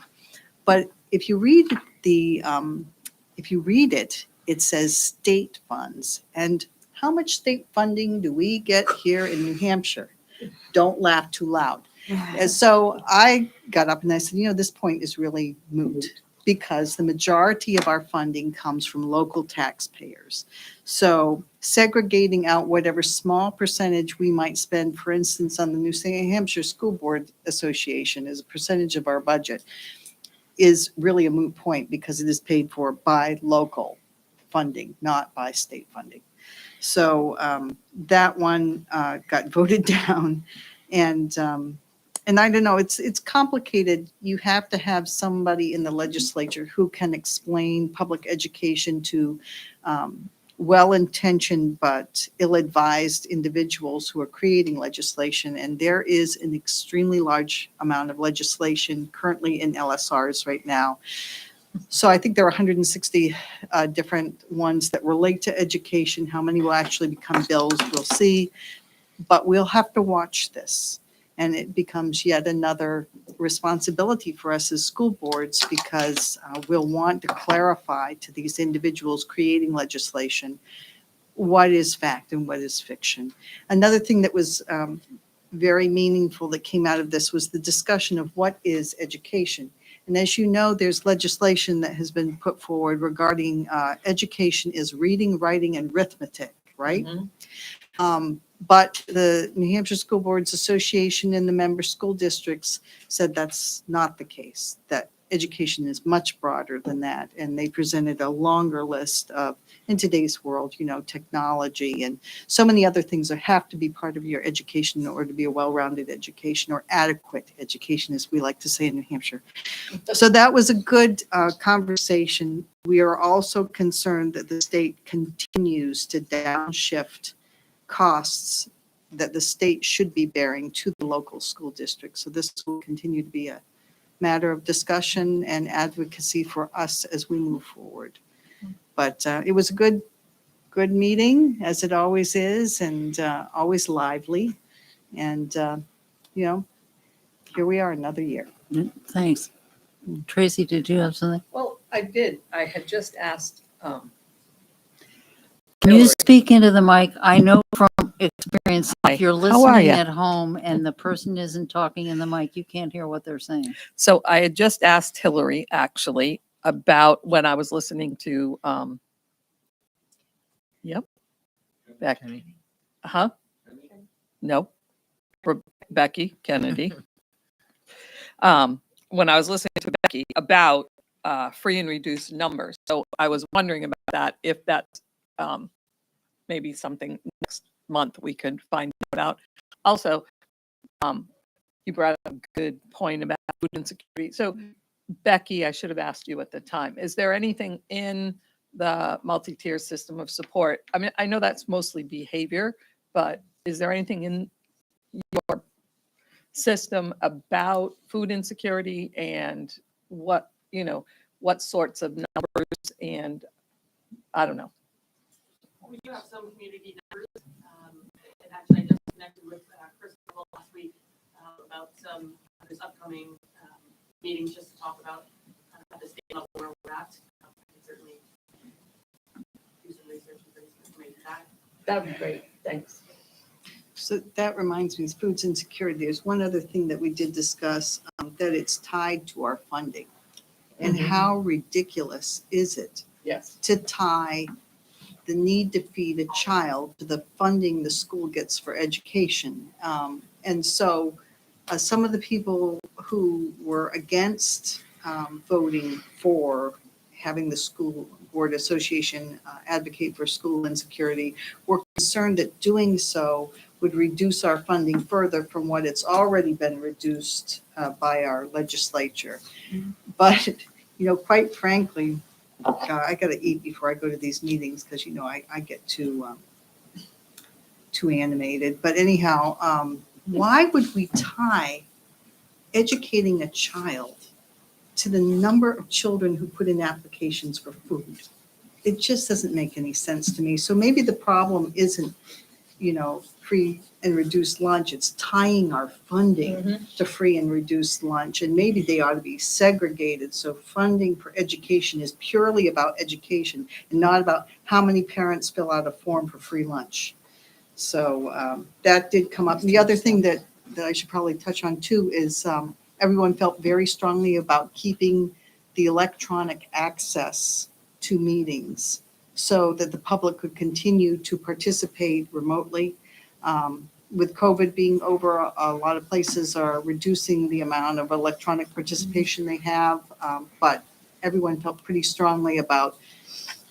But if you read it, it says state funds. And how much state funding do we get here in New Hampshire? Don't laugh too loud. And so I got up and I said, this point is really moot because the majority of our funding comes from local taxpayers. So segregating out whatever small percentage we might spend, for instance, on the New Hampshire School Board Association as a percentage of our budget, is really a moot point because it is paid for by local funding, not by state funding. So that one got voted down. And, and I don't know, it's complicated. You have to have somebody in the legislature who can explain public education to well-intentioned but ill-advised individuals who are creating legislation. And there is an extremely large amount of legislation currently in LSRs right now. So I think there are 160 different ones that relate to education. How many will actually become bills, we'll see. But we'll have to watch this. And it becomes yet another responsibility for us as school boards, because we'll want to clarify to these individuals creating legislation what is fact and what is fiction. Another thing that was very meaningful that came out of this was the discussion of what is education. And as you know, there's legislation that has been put forward regarding education is reading, writing, and arithmetic, right? But the New Hampshire School Boards Association and the member school districts said that's not the case, that education is much broader than that. And they presented a longer list of, in today's world, you know, technology and so many other things that have to be part of your education in order to be a well-rounded education, or adequate education, as we like to say in New Hampshire. So that was a good conversation. We are also concerned that the state continues to downshift costs that the state should be bearing to the local school district. So this will continue to be a matter of discussion and advocacy for us as we move forward. But it was a good meeting, as it always is, and always lively. And, you know, here we are another year. Thanks. Tracy, did you have something? Well, I did. I had just asked, Can you Hillary. speak into the mic? I know from experience, Hi, if you're how are listening ya? at home and the person isn't talking in the mic, you can't hear what they're saying. So I had just asked Hillary actually about when I was listening to, yep, Becky. Huh? No, Becky Kennedy. When I was listening to Becky about free and reduced numbers. So I was wondering about that, if that's maybe something next month we could find out. Also, you brought up a good point about food insecurity. So Becky, I should have asked you at the time, is there anything in the multi-tier system of support? I mean, I know that's mostly behavior, but is there anything in your system about food insecurity and what, you know, what sorts of numbers, and I don't know. We do have some community numbers. And actually, I just connected with Chris last week about some of his upcoming meetings, just to talk about at the state level where we're at. I can certainly do some research and bring some information back. That would be great. Thanks. So that reminds me, food insecurity. There's one other thing that we did discuss, that it's tied to our funding. And how ridiculous is it Yes. to tie the need to feed a child to the funding the school gets for education? And so some of the people who were against voting for having the school board association advocate for school insecurity were concerned that doing so would reduce our funding further from what it's already been reduced by our legislature. But, you know, quite frankly, I got to eat before I go to these meetings, because, you know, I get too animated. But anyhow, why would we tie educating a child to the number of children who put in applications for food? It just doesn't make any sense to me. So maybe the problem isn't, you know, free and reduced lunch. It's tying our funding to free and reduced lunch. And maybe they ought to be segregated. So funding for education is purely about education and not about how many parents fill out a form for free lunch. So that did come up. The other thing that I should probably touch on too is everyone felt very strongly about keeping the electronic access to meetings so that the public could continue to participate remotely. With COVID being over, a lot of places are reducing the amount of electronic participation they have, but everyone felt pretty strongly about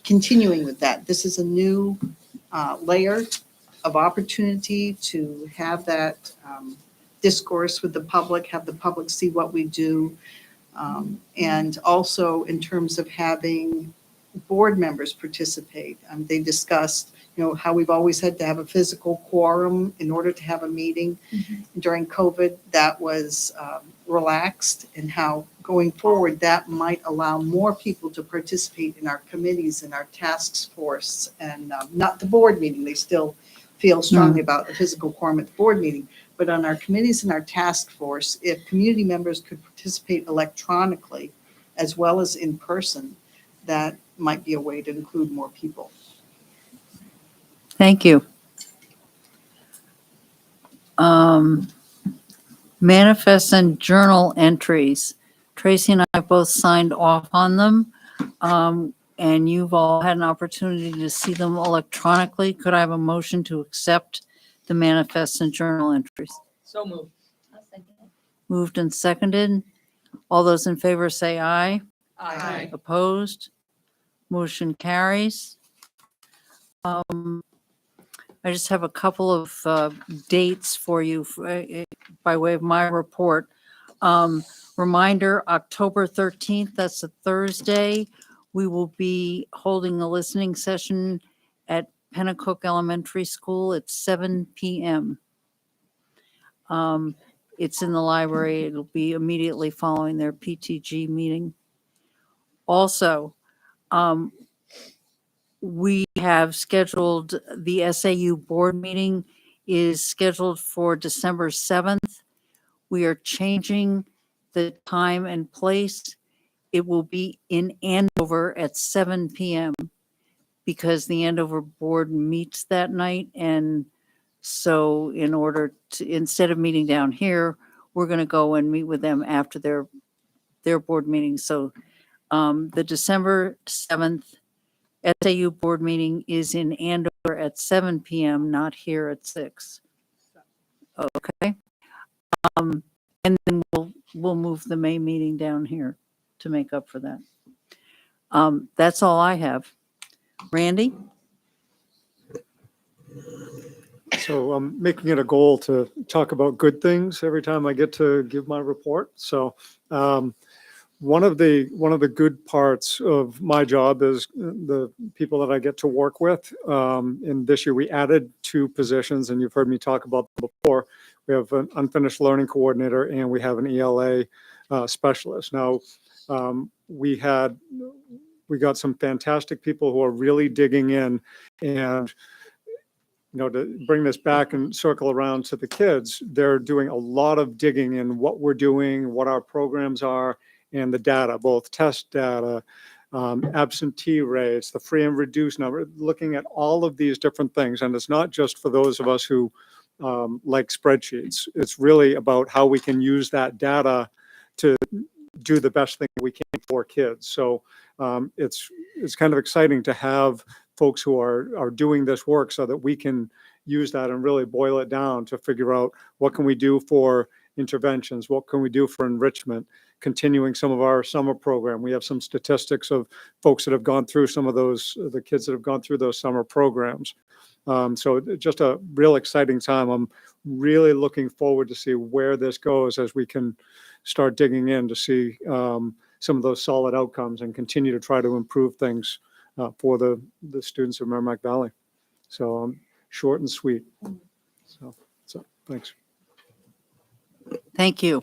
continuing with that. This is a new layer of opportunity to have that discourse with the public, have the public see what we do. And also in terms of having board members participate. They discussed, how we've always had to have a physical quorum in order to have a meeting. During COVID, that was relaxed, and how going forward, that might allow more people to participate in our committees and our task force, and not the board meeting. They still feel strongly about the physical quorum at the board meeting. But on our committees and our task force, if community members could participate electronically as well as in person, that might be a way to include more people. Thank you. Manifests and journal entries. Tracy and I both signed off on them. And you've all had an opportunity to see them electronically. Could I have a motion to accept the manifests and journal entries? So moved. Moved and seconded. All those in favor say aye. Aye. Opposed? Motion carries. I just have a couple of dates for you by way of my report. Reminder, October 13th, that's a Thursday, we will be holding a listening session at Pennacook Elementary School at 7 p.m. It's in the library. It'll be immediately following their PTG meeting. Also, we have scheduled, the SAU board meeting is scheduled for December 7th. We are changing the time and place. It will be in Andover at 7 p.m. because the Andover board meets that night. And so in order to, instead of meeting down here, we're going to go and meet with them after their board meeting. So the December 7th SAU board meeting is in Andover at 7 p.m., not here at 6. Okay. And then we'll move the May meeting down here to make up for that. That's all I have. Randy? So I'm making it a goal to talk about good things every time I get to give my report. So one of the good parts of my job is the people that I get to work with. And this year we added 2 positions, and you've heard me talk about them before. We have an unfinished learning coordinator and we have an ELA specialist. Now, we got some fantastic people who are really digging in, and to bring this back and circle around to the kids, they're doing a lot of digging in what we're doing, what our programs are, and the data, both test data, absentee rates, the free and reduced number, looking at all of these different things. And it's not just for those of us who like spreadsheets. It's really about how we can use that data to do the best thing we can for kids. So it's kind of exciting to have folks who are doing this work so that we can use that and really boil it down to figure out what can we do for interventions, what can we do for enrichment, continuing some of our summer program. We have some statistics of folks that have gone through some of those, the kids that have gone through those summer programs. So just a real exciting time. I'm really looking forward to see where this goes as we can start digging in to see some of those solid outcomes and continue to try to improve things for the students of Merrimack Valley. So short and sweet. So thanks. Thank you.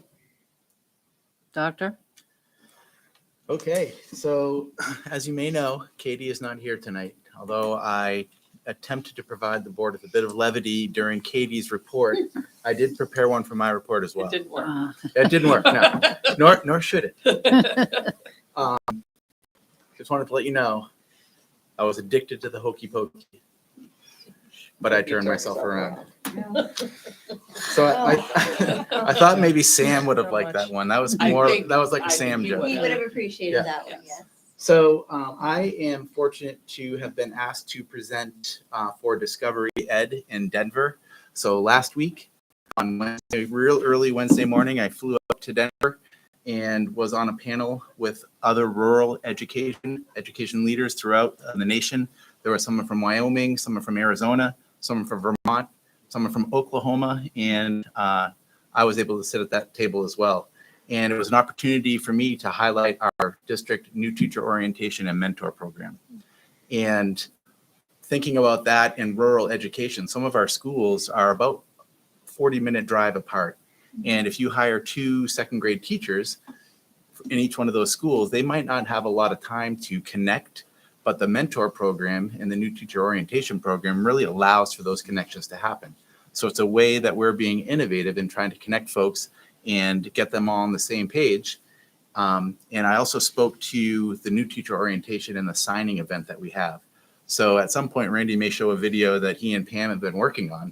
Doctor? Okay, so as you may know, Katie is not here tonight, although I attempted to provide the board with a bit of levity during Katie's report. I did prepare one for my report as well. It didn't work. It didn't work, no, nor should it. Just wanted to let you know, I was addicted to the hokey pokey, but I turned myself around. So I thought maybe Sam would have liked that one. That was like a Sam joke. We would have appreciated Yeah. that one, yes. So I am fortunate to have been asked to present for Discovery Ed in Denver. So last week on Wednesday, real early Wednesday morning, I flew up to Denver and was on a panel with other rural education leaders throughout the nation. There was someone from Wyoming, someone from Arizona, someone from Vermont, someone from Oklahoma, and I was able to sit at that table as well. And it was an opportunity for me to highlight our district new teacher orientation and mentor program. And thinking about that in rural education, some of our schools are about 40-minute drive apart. And if you hire 2 second grade teachers in each one of those schools, they might not have a lot of time to connect, but the mentor program and the new teacher orientation program really allows for those connections to happen. So it's a way that we're being innovative in trying to connect folks and get them all on the same page. And I also spoke to the new teacher orientation and the signing event that we have. So at some point, Randy may show a video that he and Pam have been working on.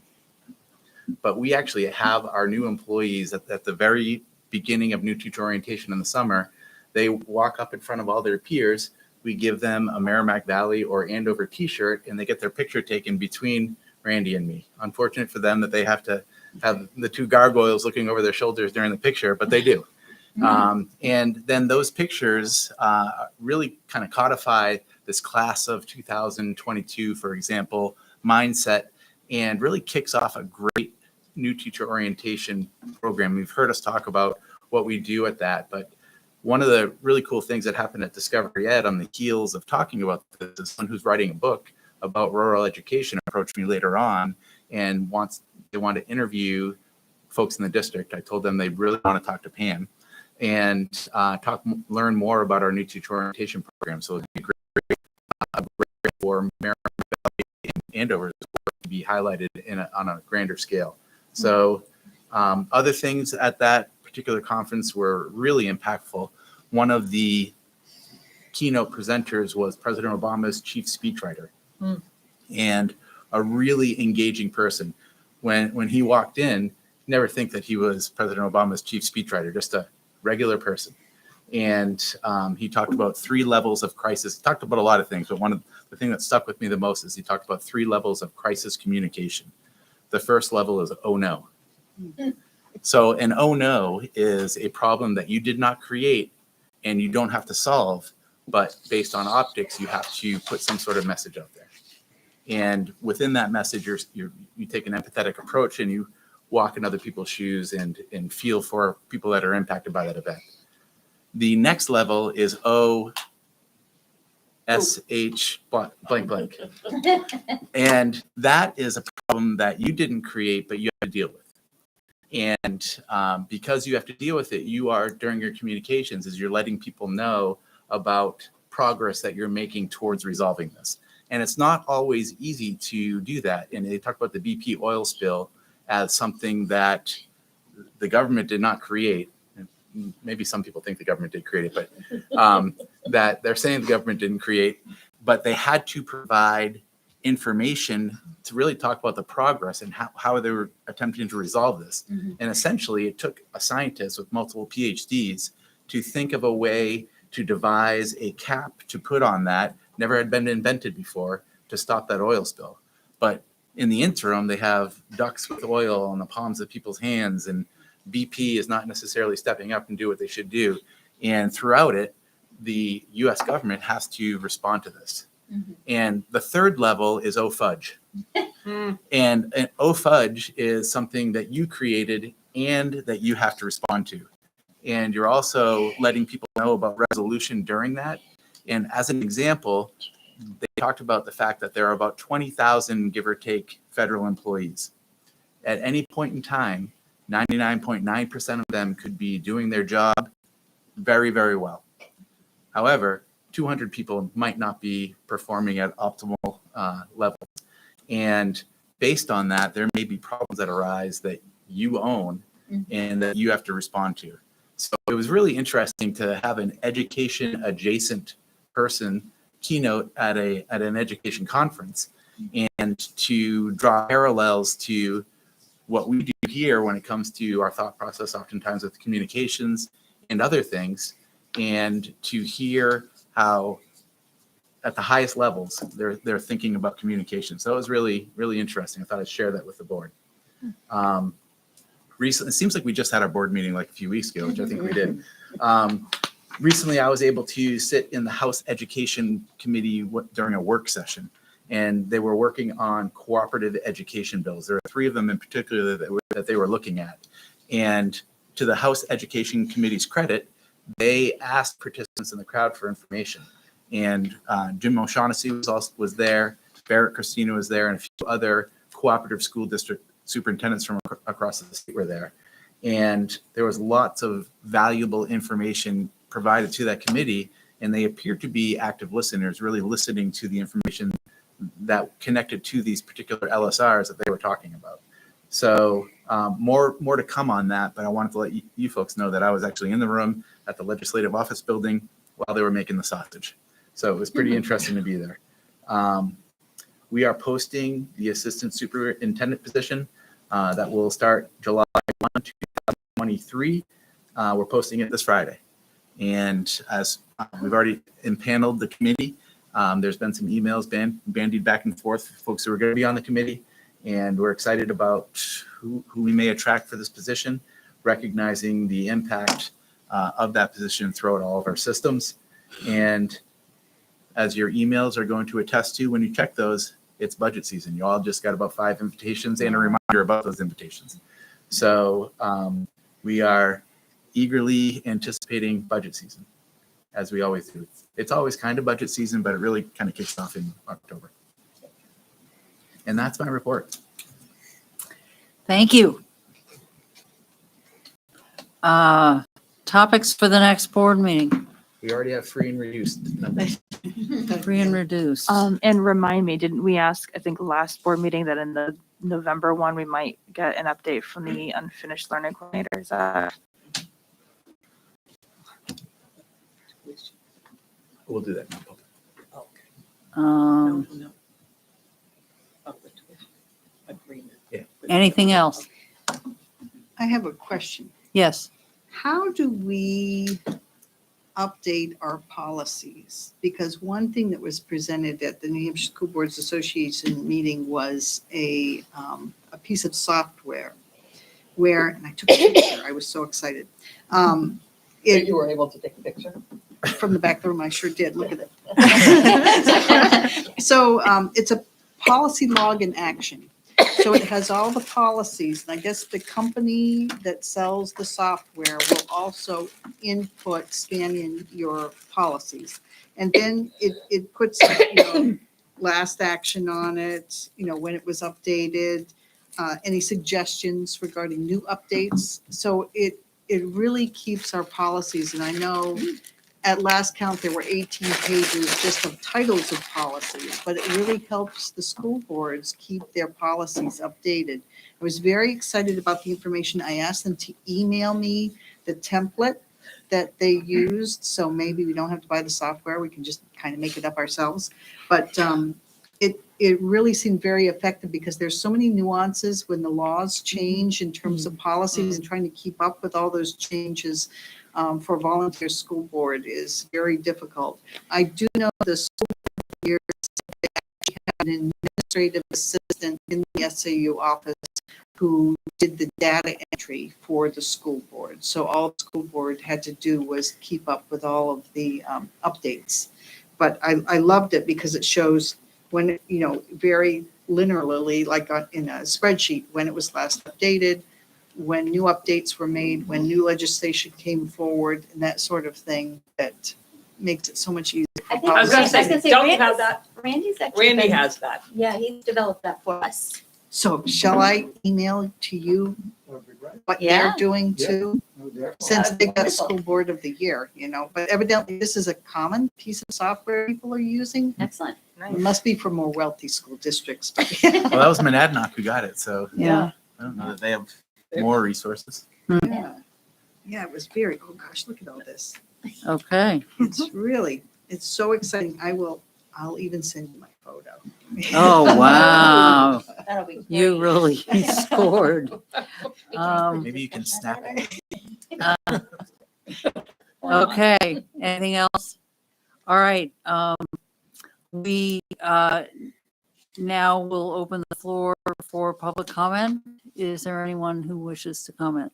But we actually have our new employees at the very beginning of new teacher orientation in the summer. They walk up in front of all their peers. We give them a Merrimack Valley or Andover t-shirt, and they get their picture taken between Randy and me. Unfortunate for them that they have to have the 2 gargoyles looking over their shoulders during the picture, but they do. And then those pictures really kind of codify this class of 2022, for example, mindset, and really kicks off a great new teacher orientation program. You've heard us talk about what we do at that, but one of the really cool things that happened at Discovery Ed on the heels of talking about this is someone who's writing a book about rural education approached me later on and they want to interview folks in the district. I told them they really want to talk to Pam and learn more about our new teacher orientation program. So it'd be great for Merrimack Valley and Andover to be highlighted on a grander scale. So other things at that particular conference were really impactful. One of the keynote presenters was President Obama's chief speechwriter, and a really engaging person. When he walked in, never think that he was President Obama's chief speechwriter, just a regular person. And he talked about 3 levels of crisis. He talked about a lot of things, but one of the things that stuck with me the most is he talked about 3 levels of crisis communication. The first level is oh no. So an oh no is a problem that you did not create and you don't have to solve, but based on optics, you have to put some sort of message out there. And within that message, you take an empathetic approach and you walk in other people's shoes and feel for people that are impacted by that event. The next level is O-S-H blank blank. And that is a problem that you didn't create, but you have to deal with. And because you have to deal with it, you are, during your communications, as you're letting people know about progress that you're making towards resolving this. And it's not always easy to do that. And they talk about the BP oil spill as something that the government did not create. Maybe some people think the government did create it, but that they're saying the government didn't create, but they had to provide information to really talk about the progress and how they were attempting to resolve this. And essentially it took a scientist with multiple PhDs to think of a way to devise a cap to put on that, never had been invented before, to stop that oil spill. But in the interim, they have ducks with oil on the palms of people's hands, and BP is not necessarily stepping up and do what they should do. And throughout it, the US government has to respond to this. And the third level is oh fudge. And oh fudge is something that you created and that you have to respond to. And you're also letting people know about resolution during that. And as an example, they talked about the fact that there are about 20,000, give or take, federal employees. At any point in time, 99.9% of them could be doing their job very, very well. However, 200 people might not be performing at optimal levels. And based on that, there may be problems that arise that you own and that you have to respond to. So it was really interesting to have an education adjacent person keynote at an education conference and to draw parallels to what we do here when it comes to our thought process, oftentimes with communications and other things, and to hear how at the highest levels they're thinking about communication. So it was really, really interesting. I thought I'd share that with the board. Recently, it seems like we just had our board meeting like a few weeks ago, which I think we did. Recently, I was able to sit in the House Education Committee during a work session, and they were working on cooperative education bills. There are 3 of them in particular that they were looking at. And to the House Education Committee's credit, they asked participants in the crowd for information. And Jim O'Shaughnessy was there, Barrett Christina was there, and a few other cooperative school district superintendents from across the state were there. And there was lots of valuable information provided to that committee, and they appeared to be active listeners, really listening to the information that connected to these particular LSRs that they were talking about. So more to come on that, but I wanted to let you folks know that I was actually in the room at the Legislative Office building while they were making the sausage. So it was pretty interesting to be there. We are posting the assistant superintendent position that will start July 1, 2023. We're posting it this Friday. And as we've already impaneled the committee, there's been some emails bandied back and forth for folks who are going to be on the committee. And we're excited about who we may attract for this position, recognizing the impact of that position throughout all of our systems. And as your emails are going to attest to when you check those, it's budget season. You all just got about 5 invitations and a reminder about those invitations. So we are eagerly anticipating budget season, as we always do. It's always kind of budget season, but it really kind of kicks off in October. And that's my report. Thank you. Topics for the next board meeting, We already have free and reduced numbers. free and reduced. And remind me, didn't we ask, I think last board meeting, that in the November one, we might get an update from the unfinished learning coordinators? We'll do that. Um, No. Of the tuition agreement. Yeah. Anything else? I have a question. Yes. How do we update our policies? Because one thing that was presented at the New Hampshire School Boards Association meeting was a piece of software where, and I took a picture, I was so excited. You were able to take a picture? From the back of the room, I sure did, look at it. So it's a policy log in action. So it has all the policies, and I guess the company that sells the software will also scan in your policies. And then it puts, last action on it, when it was updated, any suggestions regarding new updates. So it really keeps our policies, and I know at last count, there were 18 pages just of titles of policies, but it really helps the school boards keep their policies updated. I was very excited about the information. I asked them to email me the template that they used, so maybe we don't have to buy the software. We can just kind of make it up ourselves. But it really seemed very effective because there's so many nuances when the laws change in terms of policies, and trying to keep up with all those changes for a volunteer school board is very difficult. I do know the school board here had an administrative assistant in the SAU office who did the data entry for the school board. So all the school board had to do was keep up with all of the updates. But I loved it because it shows when, very linearly, like in a spreadsheet, when it was last updated, when new updates were made, when new legislation came forward, and that sort of thing that makes it so much easier. I think I was gonna say, don't you have that? Randy's actually. Randy been- has that. Yeah, he's developed that for us. So shall I email to you what they're Yeah. doing too? Since they got Wonderful. school board of the year, but evidently this is a common piece of software people are using. Excellent. It must be for more wealthy school districts. but- Well, that was Monadnock who got it, so Yeah. I don't know that they have more resources. Yeah, it was very, oh gosh, look at all this. Okay. It's so exciting. I'll even send you my photo. Oh, wow. That'll be You great. really scored. Maybe you can snap it. Okay, anything else? All right, we now will open the floor for public comment. Is there anyone who wishes to comment?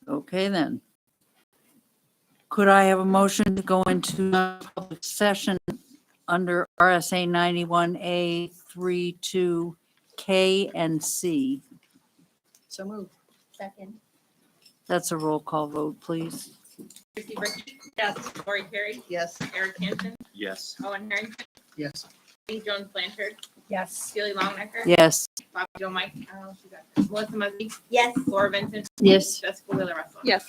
Okay, then. Could I have a motion to go into public session under RSA 91A 32 K, and C. So moved. Second. That's a roll call vote, please. Christie Brinkley. Yes. Lori Perry. Yes. Eric Hansen. Yes. Owen Harrington. Yes. Lee Jones Blanchard. Yes. Julie Longnecker. Yes. Bobby Joe Mike. I don't know if she got that. Melissa Muzzy. Yes. Laura Benson. Yes. Jessica Wheeler Russell. Yes.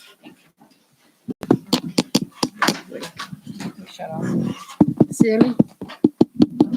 Shut off. Sammy?